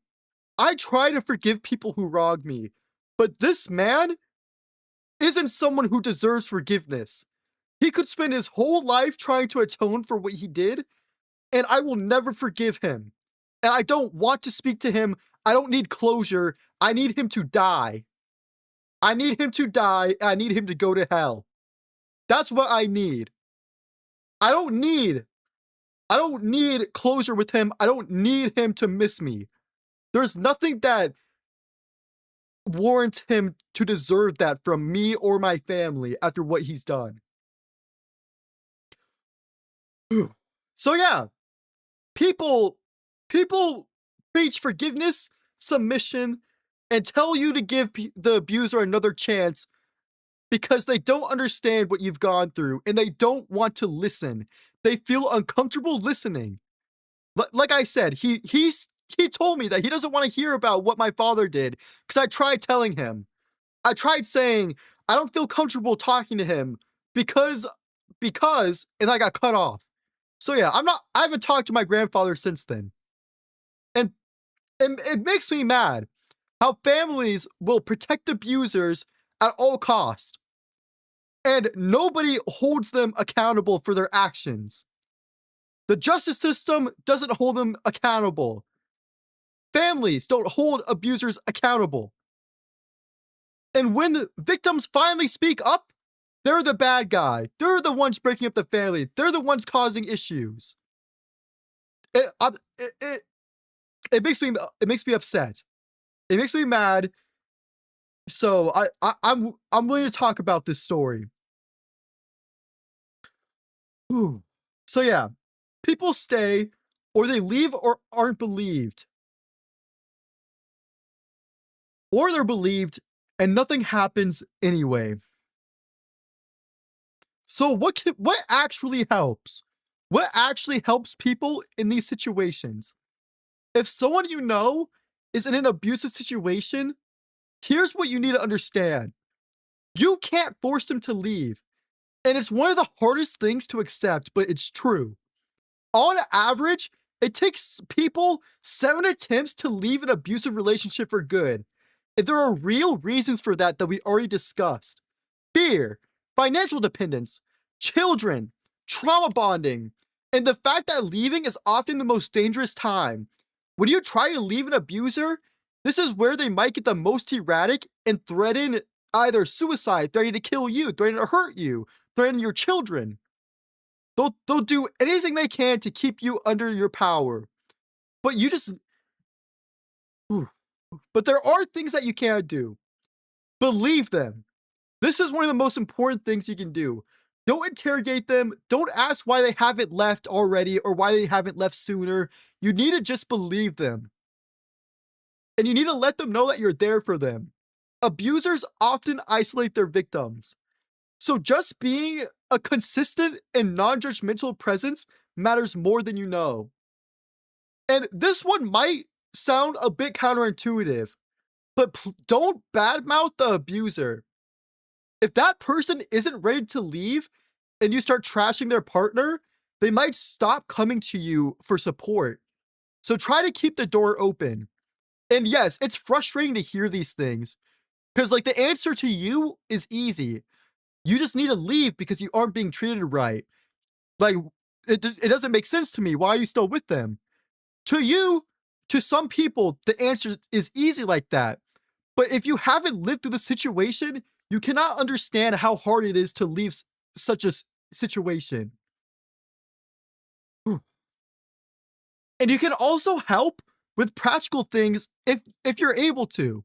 I try to forgive people who wrong me, but this man isn't someone who deserves forgiveness. He could spend his whole life trying to atone for what he did, and I will never forgive him. And I don't want to speak to him. I don't need closure. I need him to die. I need him to die. I need him to go to hell. That's what I need. I don't need I don't need closure with him. I don't need him to miss me. There's nothing that warrants him to deserve that from me or my family after what he's done. So yeah, people people preach forgiveness, submission, and tell you to give the abuser another chance because they don't understand what you've gone through and they don't want to listen. They feel uncomfortable listening. Like I said, he told me that he doesn't want to hear about what my father did because I tried telling him. I tried saying I don't feel comfortable talking to him because and I got cut off. So yeah, I haven't talked to my grandfather since then. And it makes me mad how families will protect abusers at all costs and nobody holds them accountable for their actions. The justice system doesn't hold them accountable. Families don't hold abusers accountable. And when the victims finally speak up, they're the bad guy. They're the ones breaking up the family. They're the ones causing issues. It, it makes me upset. It makes me mad. So I'm willing to talk about this story. Ooh. So yeah, people stay or they leave or aren't believed. Or they're believed and nothing happens anyway. So what actually helps? What actually helps people in these situations? If someone you know is in an abusive situation, here's what you need to understand. You can't force them to leave. And it's one of the hardest things to accept, but it's true. On average, it takes people 7 attempts to leave an abusive relationship for good. And there are real reasons for that we already discussed: fear, financial dependence, children, trauma bonding, and the fact that leaving is often the most dangerous time. When you try to leave an abuser, this is where they might get the most erratic and threaten either suicide, threatening to kill you, threatening to hurt you, threatening your children. They'll do anything they can to keep you under your power. But you just Ooh. But there are things that you can't do. Believe them. This is one of the most important things you can do. Don't interrogate them. Don't ask why they haven't left already or why they haven't left sooner. You need to just believe them. And you need to let them know that you're there for them. Abusers often isolate their victims. So just being a consistent and non-judgmental presence matters more than you know. And this one might sound a bit counterintuitive, but don't badmouth the abuser. If that person isn't ready to leave and you start trashing their partner, they might stop coming to you for support. So try to keep the door open. And yes, it's frustrating to hear these things because, like, the answer to you is easy. You just need to leave because you aren't being treated right. Like, it doesn't make sense to me. Why are you still with them? To you, to some people, the answer is easy like that. But if you haven't lived through the situation, you cannot understand how hard it is to leave such a situation. And you can also help with practical things if you're able to.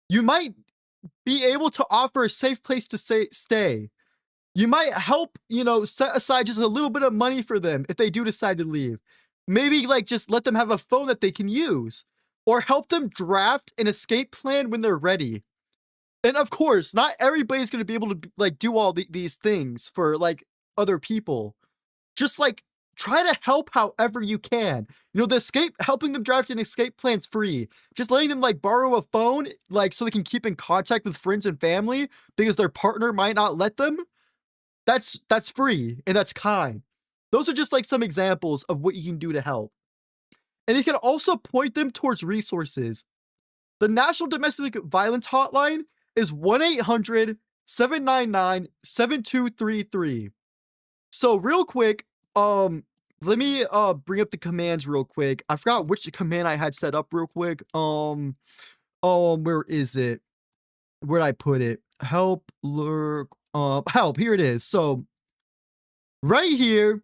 You might be able to offer a safe place to stay. You might help, set aside just a little bit of money for them if they do decide to leave. Maybe like just let them have a phone that they can use, or help them draft an escape plan when they're ready. And of course, not everybody's going to be able to like do all these things for like other people. Just like try to help however you can. Helping them draft an escape plan's free. Just letting them like borrow a phone, like so they can keep in contact with friends and family because their partner might not let them. That's free and that's kind. Those are just like some examples of what you can do to help. And you can also point them towards resources. The National Domestic Violence Hotline is 1-800-799-7233. So real quick, let me bring up the commands real quick. I forgot which command I had set up real quick. Where is it? Where'd I put it? Help, lurk, help, here it is. So right here,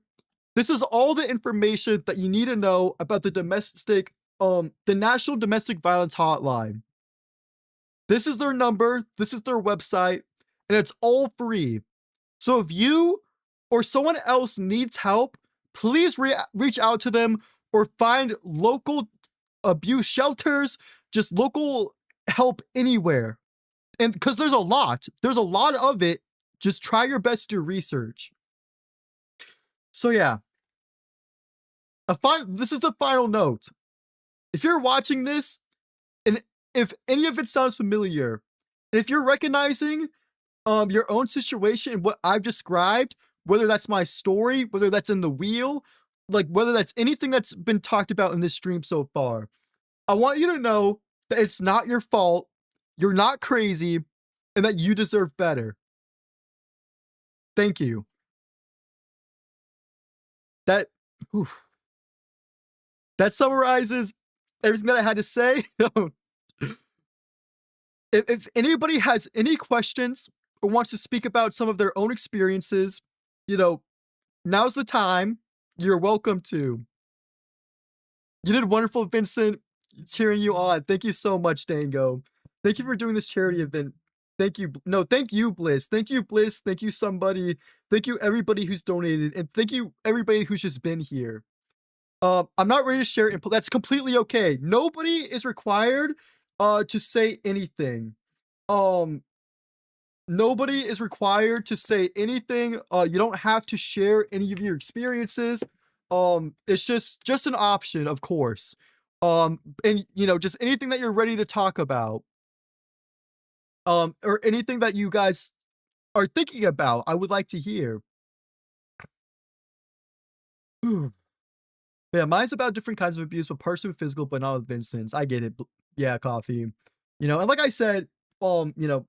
this is all the information that you need to know about the National Domestic Violence Hotline. This is their number, this is their website, and it's all free. So if you or someone else needs help, please reach out to them or find local abuse shelters, just local help anywhere. And because there's a lot of it, just try your best to do research. So yeah, this is the final note. If you're watching this, and if any of it sounds familiar, and if you're recognizing your own situation and what I've described, whether that's my story, whether that's in the wheel, like whether that's anything that's been talked about in this stream so far, I want you to know that it's not your fault, you're not crazy, and that you deserve better. Thank you. That summarizes everything that I had to say. If anybody has any questions or wants to speak about some of their own experiences, now's the time. You're welcome to. You did wonderful, Vincent. Cheering you on. Thank you so much, Dango. Thank you for doing this charity event. Thank you. No, thank you, Bliss. Thank you, Bliss. Thank you, somebody. Thank you, everybody who's donated. And thank you, everybody who's just been here. I'm not ready to share input. That's completely okay. Nobody is required to say anything. Um, nobody is required to say anything. You don't have to share any of your experiences. It's just an option, of course. And you know, just anything that you're ready to talk about. Or anything that you guys are thinking about, I would like to hear. Yeah, mine's about different kinds of abuse, but partially physical, but not with Vincent's. I get it. Yeah, coffee. You know, and like I said, you know,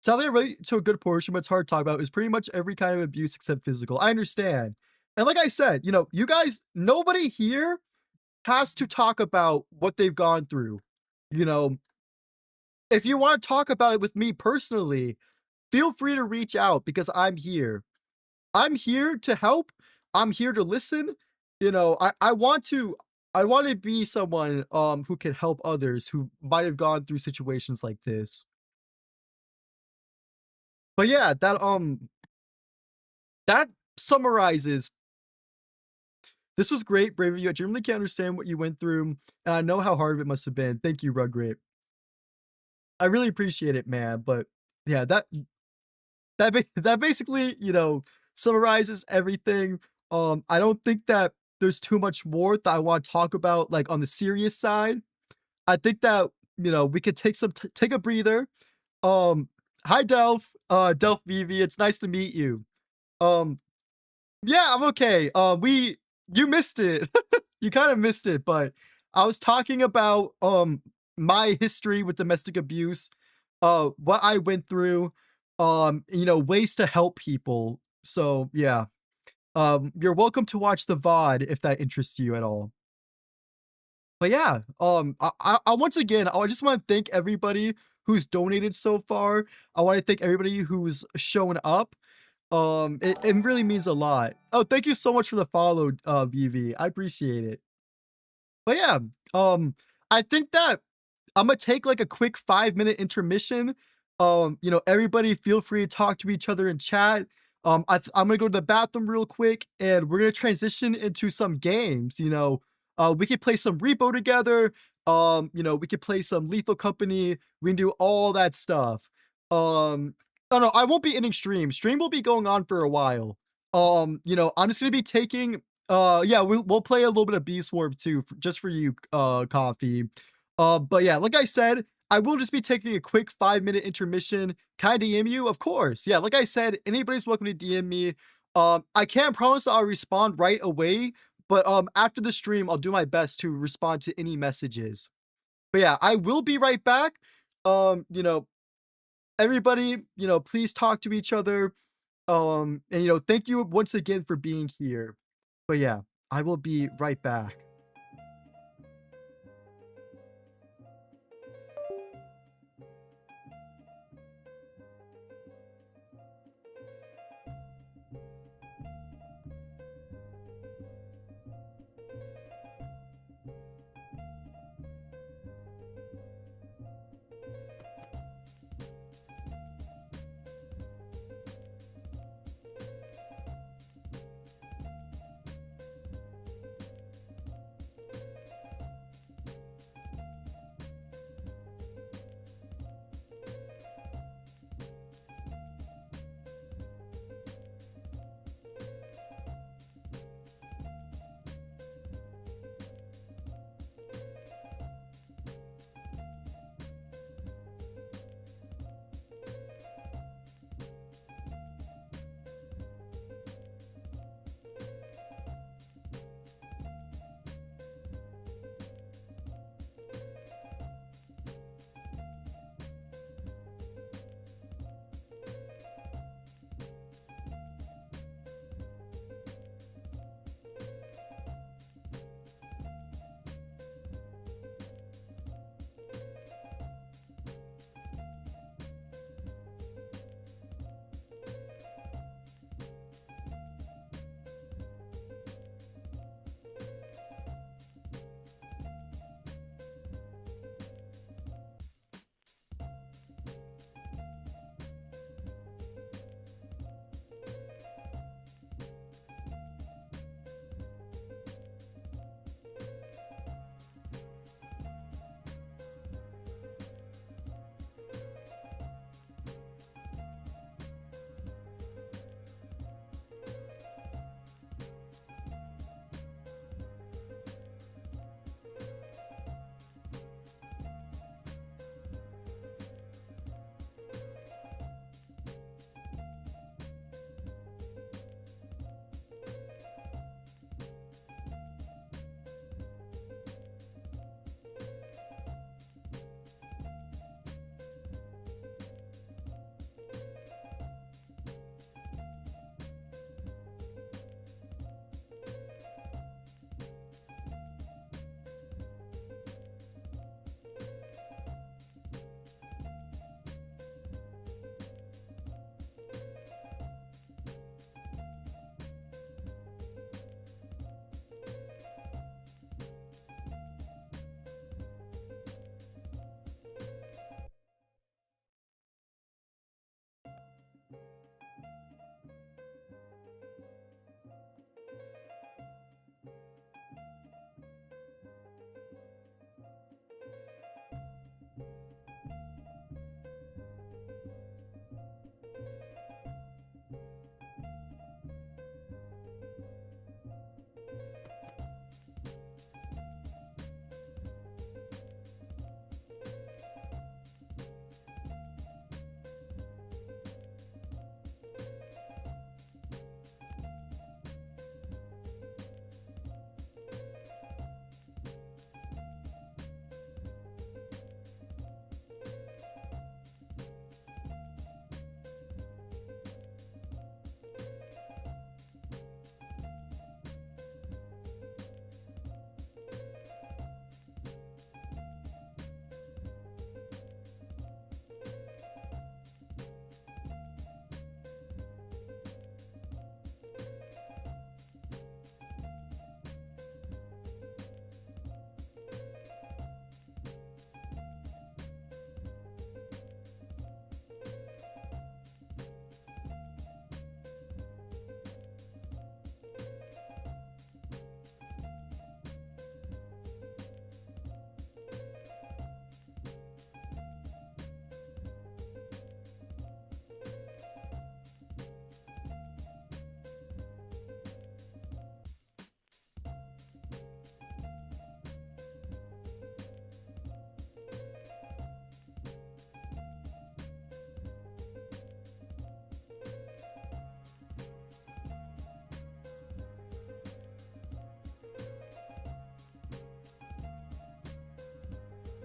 sadly, I relate to a good portion, but it's hard to talk about. Is pretty much every kind of abuse except physical. I understand. And like I said, you know, you guys, nobody here has to talk about what they've gone through. You know, if you want to talk about it with me personally, feel free to reach out because I'm here. I'm here to help. I'm here to listen. You know, I want to be someone who can help others who might have gone through situations like this. But yeah, that summarizes. This was great, Brave of you. I genuinely can't understand what you went through, and I know how hard it must have been. Thank you, Rugrat. I really appreciate it, man. But yeah, that basically, you know, summarizes everything. I don't think that there's too much more that I want to talk about, like on the serious side. I think that you know we could take a breather. Um, hi Delph, Delph Vivi, it's nice to meet you. Um, yeah, I'm okay. We you missed it. You kind of missed it, but I was talking about my history with domestic abuse, what I went through, you know, ways to help people. So yeah. You're welcome to watch the VOD if that interests you at all. But yeah, I once again, I just want to thank everybody who's donated so far. I want to thank everybody who's shown up. It really means a lot. Oh, thank you so much for the follow, VV. I appreciate it. But yeah, I think that I'm gonna take like a quick 5 minute intermission. You know, everybody feel free to talk to each other in chat. I'm gonna go to the bathroom real quick, and we're gonna transition into some games. You know, we could play some Repo together. You know, we could play some Lethal Company. We can do all that stuff. Oh no, I won't be ending stream. Stream will be going on for a while. You know, I'm just gonna be taking. Yeah, we'll play a little bit of Beast Swarm too, just for you, Coffee. But yeah, like I said, I will just be taking a quick 5 minute intermission. Can I DM you? Of course. Yeah, like I said, anybody's welcome to DM me. I can't promise I'll respond right away, but after the stream, I'll do my best to respond to any messages. But yeah, I will be right back. You know, everybody, you know, please talk to each other. And you know, thank you once again for being here. But yeah, I will be right back.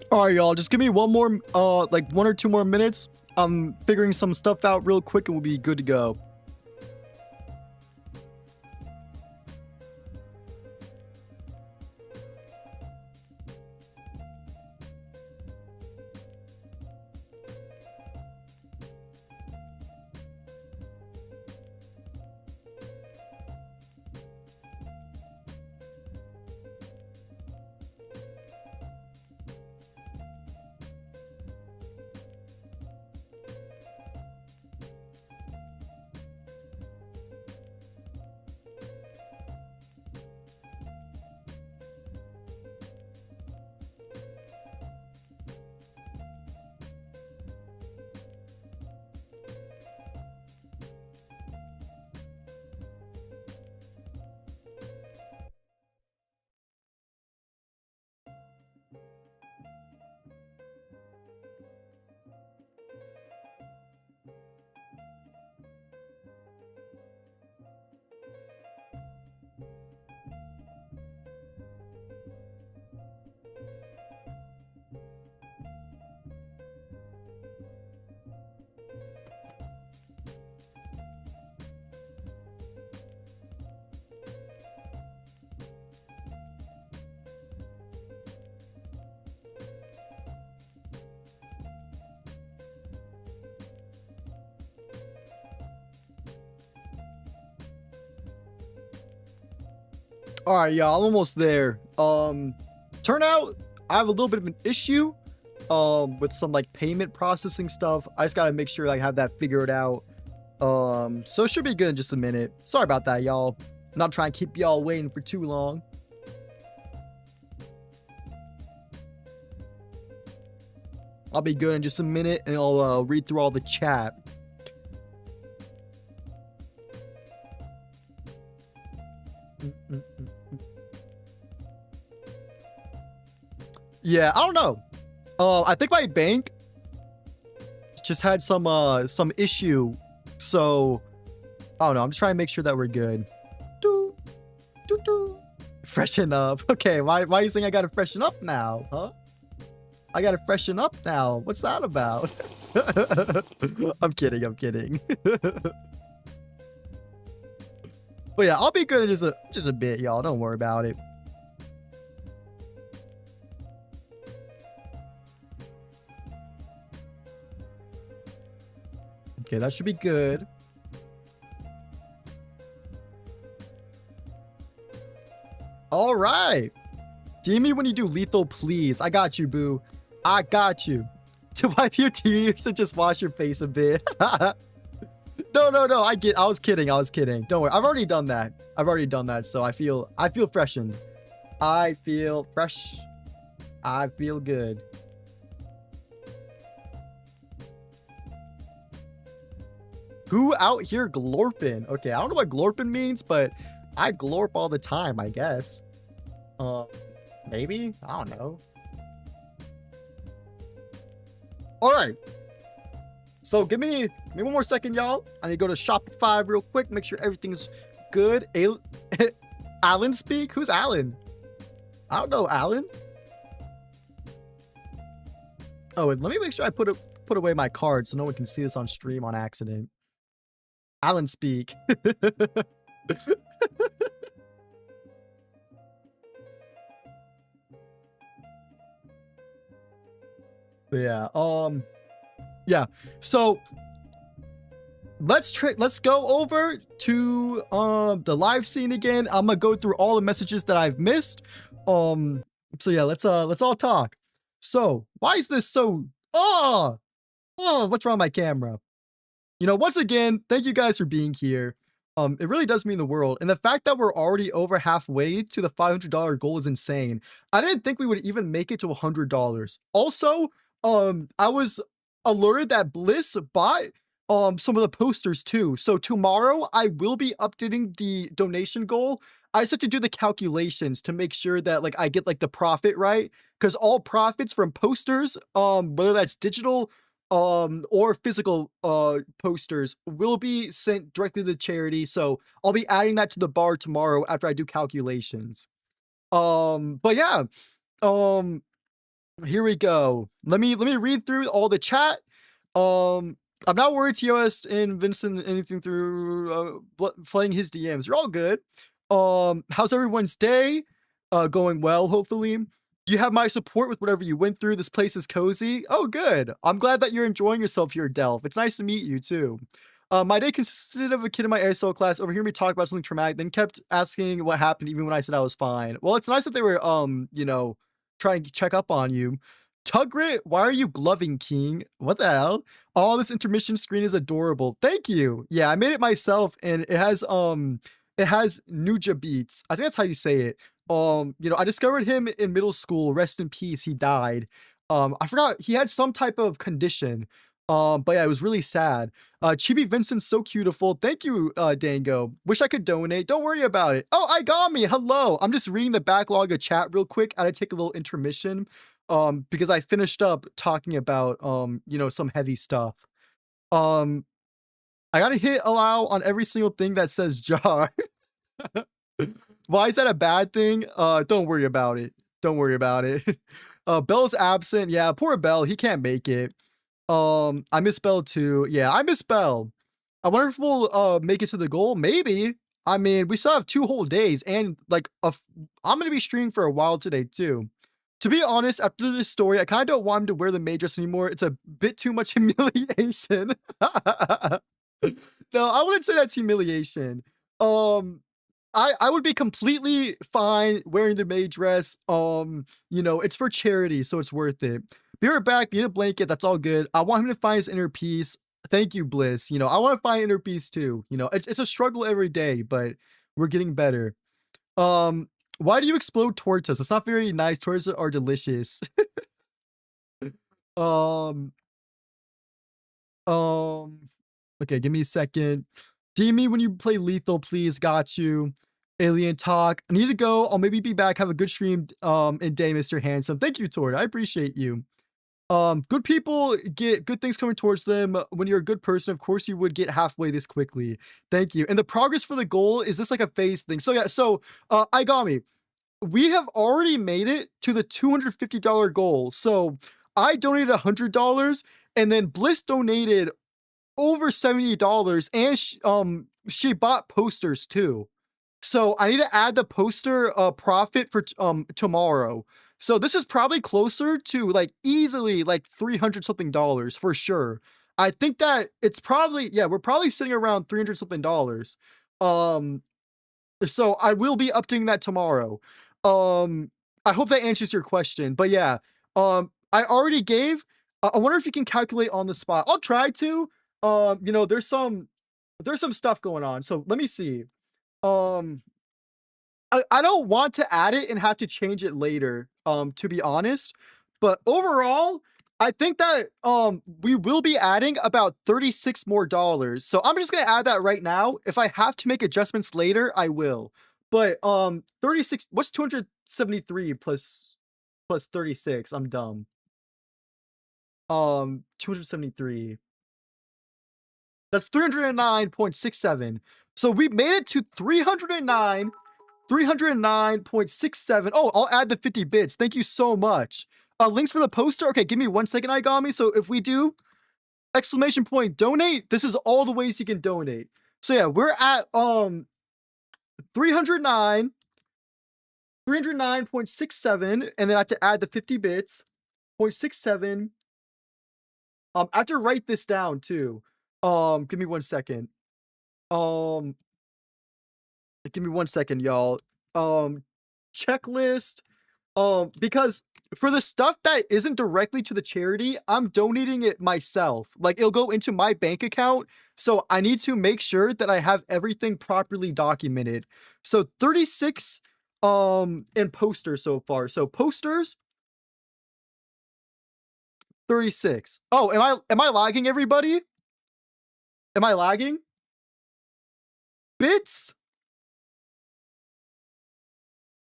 All right, y'all, just give me one more, like 1 or 2 more minutes. I'm figuring some stuff out real quick and we'll be good to go. All right, y'all, I'm almost there. Turn out I have a little bit of an issue with some like payment processing stuff. I just gotta make sure I have that figured out. So it should be good in just a minute. Sorry about that, y'all. I'm not trying to keep y'all waiting for too long. I'll be good in just a minute and I'll read through all the chat. Yeah, I don't know. I think my bank just had some issue. So I don't know. I'm just trying to make sure that we're good. Doo, doo, doo. Freshen up. Okay, why are you saying I gotta freshen up now? Huh? I gotta freshen up now. What's that about? I'm kidding, I'm kidding. But yeah, I'll be good in just a bit, y'all. Don't worry about it. Okay, that should be good. All right. DM me when you do lethal, please. I got you, boo. I got you. To wipe your tears and just wash your face a bit. No. I was kidding. Don't worry. I've already done that. So I feel freshened. I feel fresh. I feel good. Who out here glorping? Okay, I don't know what glorping means, but I glorp all the time, I guess. Maybe? I don't know. All right. So give me 1 more second, y'all. I need to go to Shopify real quick, make sure everything's good. Alan speak? Who's Alan? I don't know, Alan. Oh, and let me make sure I put away my card so no one can see this on stream on accident. Alan speak. Yeah. Yeah. So let's go over to the live scene again. I'm gonna go through all the messages that I've missed. So yeah, let's all talk. So why is this so what's wrong with my camera? You know, once again, thank you guys for being here. It really does mean the world. And the fact that we're already over halfway to the $500 goal is insane. I didn't think we would even make it to $100. Also, I was alerted that Bliss bought some of the posters too. So tomorrow I will be updating the donation goal. I just have to do the calculations to make sure that like I get like the profit right, because all profits from posters, whether that's digital or physical posters, will be sent directly to the charity. So I'll be adding that to the bar tomorrow after I do calculations. But yeah, Here we go. Let me read through all the chat. I'm not worried TOS and Vincent anything through flooding his DMs. You're all good. How's everyone's day? Going well, hopefully. You have my support with whatever you went through. This place is cozy. Oh, good. I'm glad that you're enjoying yourself here, Delph. It's nice to meet you too. My day consisted of a kid in my ASL class overhearing me talk about something traumatic, then kept asking what happened even when I said I was fine. Well, it's nice that they were trying to check up on you. Tugrit, why are you bluffing, King? What the hell? Oh, this intermission screen is adorable. Thank you. Yeah, I made it myself, and it has Nuja Beats. I think that's how you say it. I discovered him in middle school. Rest in peace. He died. I forgot he had some type of condition. But yeah, it was really sad. Chibi Vincent's so beautiful. Thank you, Dango. Wish I could donate. Don't worry about it. Oh, Igami, hello. I'm just reading the backlog of chat real quick. I had to take a little intermission. Because I finished up talking about some heavy stuff. I gotta hit allow on every single thing that says jar. Why is that a bad thing? Don't worry about it. Don't worry about it. Bell's absent. Yeah, poor Bell. He can't make it. I miss Bell too. Yeah, I miss Bell. I wonder if we'll make it to the goal. Maybe. I mean, we still have 2 whole days, and like I'm gonna be streaming for a while today too. To be honest, after this story, I kind of don't want him to wear the maid dress anymore. It's a bit too much humiliation. No, I wouldn't say that's humiliation. Um, I would be completely fine wearing the maid dress. It's for charity, so it's worth it. Be right back. Need a blanket. That's all good. I want him to find his inner peace. Thank you, Bliss. I want to find inner peace too. It's a struggle every day, but we're getting better. Um, why do you explode tortas? It's not very nice. Tortas are delicious. um, um, okay, give me a second. DM me when you play Lethal, please. Got you. Alien Talk. I need to go. I'll maybe be back. Have a good stream in day, Mr. Handsome. Thank you, Tord. I appreciate you. Good people get good things coming towards them. When you're a good person, of course you would get halfway this quickly. Thank you. And the progress for the goal, is this like a phase thing? So yeah, Igami, we have already made it to the $250 goal. So I donated $100 and then Bliss donated over $70 and she bought posters too. So I need to add the poster profit for tomorrow. So this is probably closer to like easily like 300 something dollars for sure. I think that it's probably, yeah, we're probably sitting around 300 something dollars. Um so I will be updating that tomorrow. I hope that answers your question. But yeah, I already gave. I wonder if you can calculate on the spot. I'll try to. There's some stuff going on. So let me see. Um, I don't want to add it and have to change it later. To be honest, but overall, I think that we will be adding about 36 more dollars. So I'm just gonna add that right now. If I have to make adjustments later, I will. But 36, what's 273 plus 36? I'm dumb. 273. That's 309.67. So we made it to 309.67. Oh, I'll add the 50 bits. Thank you so much. Links for the poster. Okay, give me 1 second, Igami. So if we do exclamation point donate, this is all the ways you can donate. So yeah, we're at 309.67, and then I have to add the 50 bits. 0.67. I have to write this down too. Give me 1 second. Give me 1 second, y'all. Checklist. Because for the stuff that isn't directly to the charity, I'm donating it myself. Like it'll go into my bank account. So I need to make sure that I have everything properly documented. So 36 in posters so far. So posters 36. Oh, am I lagging, everybody? Am I lagging? Bits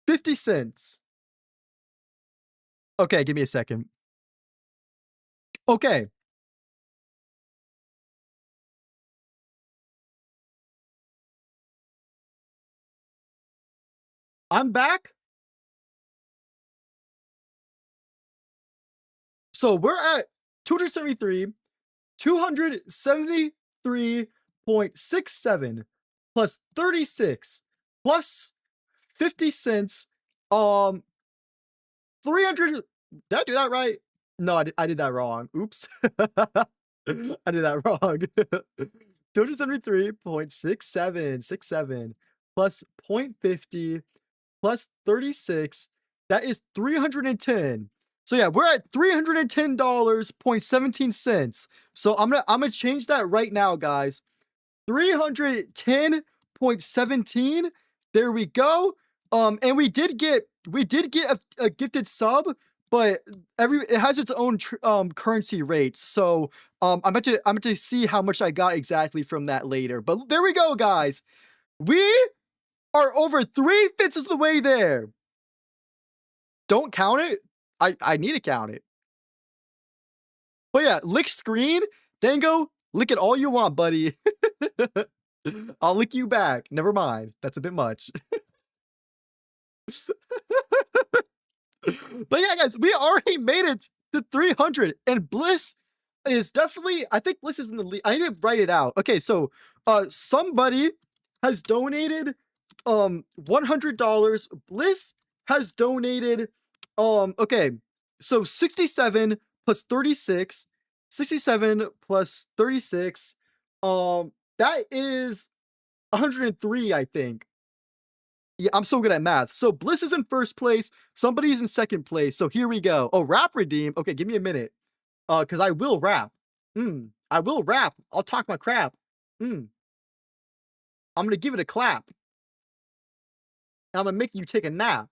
50 cents. Okay, give me a second. Okay. I'm back. So we're at 273, 273.67 plus 36 plus 50 cents. 300. Did I do that right? No, I did that wrong. Oops. I did that wrong. 273.6767 plus 0.50 plus 36. That is 310. So yeah, we're at $310.17. So I'm gonna change that right now, guys. 310.17. There we go. And we did get a gifted sub, but it has its own currency rates. So I'm about to see how much I got exactly from that later. But there we go, guys. We are over 3/5 of the way there. Don't count it. I need to count it. But yeah, lick screen. Dango, lick it all you want, buddy. I'll lick you back. Never mind. That's a bit much. But yeah, guys, we already made it to 300, and Bliss is definitely, I think Bliss is in the lead. I need to write it out. Okay, so somebody has donated $100. Bliss has donated okay, so 67 plus 36, 67 plus 36, that is 103, I think. Yeah, I'm so good at math. So Bliss is in first place. Somebody's in second place. So here we go. Oh, rap redeem. Okay, give me a minute. Because I will rap. I will rap. I'll talk my crap. I'm gonna give it a clap. And I'm gonna make you take a nap.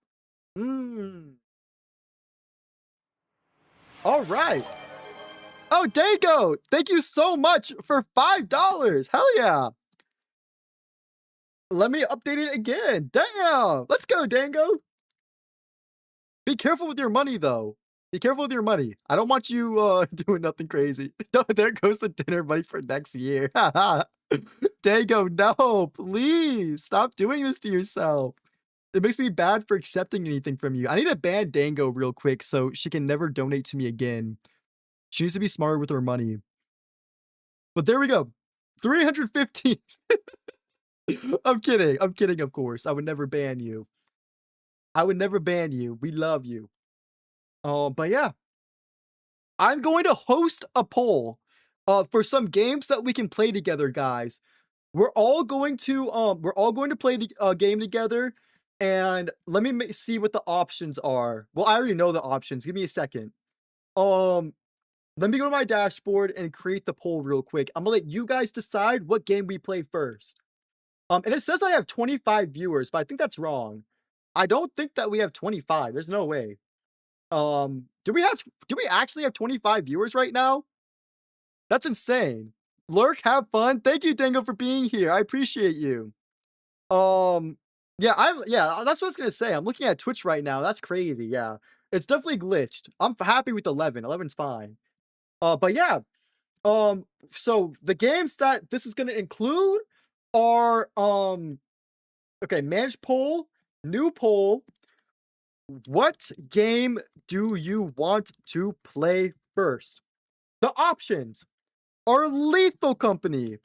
All right. Oh, Dango, thank you so much for $5. Hell yeah. Let me update it again. Damn. Let's go, Dango. Be careful with your money, though. Be careful with your money. I don't want you doing nothing crazy. No, there goes the dinner money for next year. Dango, no, please stop doing this to yourself. It makes me bad for accepting anything from you. I need to ban Dango real quick so she can never donate to me again. She needs to be smarter with her money. But there we go. 315. I'm kidding. I'm kidding, of course. I would never ban you. I would never ban you. We love you. But yeah. I'm going to host a poll for some games that we can play together, guys. We're all going to play a game together, and let me see what the options are. Well, I already know the options. Give me a second. Let me go to my dashboard and create the poll real quick. I'm gonna let you guys decide what game we play first. And it says I have 25 viewers, but I think that's wrong. I don't think that we have 25. There's no way. Do we actually have 25 viewers right now? That's insane. Lurk, have fun. Thank you, Dango, for being here. I appreciate you. Yeah, that's what I was gonna say. I'm looking at Twitch right now. That's crazy. Yeah, it's definitely glitched. I'm happy with 11. 11's fine. But yeah. So the games that this is gonna include are okay, manage poll, new poll. What game do you want to play first? The options are Lethal Company,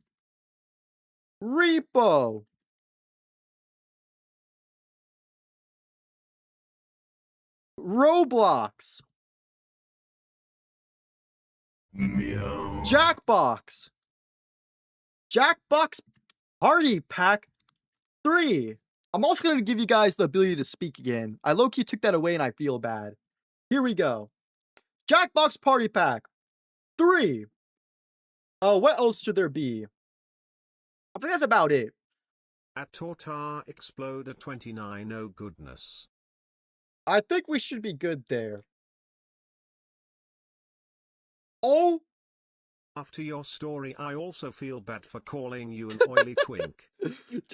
Repo, Roblox, Meow. Jackbox, Jackbox Party Pack 3. I'm also going to give you guys the ability to speak again. I low-key took that away and I feel bad. Here we go. Jackbox Party Pack 3. What else should there be? I think that's about it. At Tortar Exploder 29, oh goodness. I think we should be good there. Oh. After your story, I also feel bad for calling you an oily twink.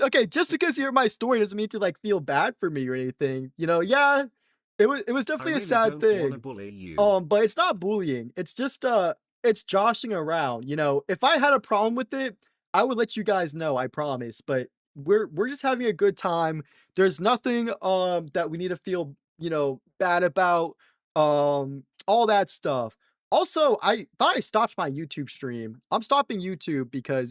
Okay, just because you hear my story doesn't mean to like feel bad for me or anything. You know, yeah, it was definitely I a really sad don't thing. wanna bully you. But it's not bullying. It's just it's joshing around. You know, if I had a problem with it, I would let you guys know. I promise. But we're just having a good time. There's nothing that we need to feel bad about. All that stuff. Also, I thought I stopped my YouTube stream. I'm stopping YouTube because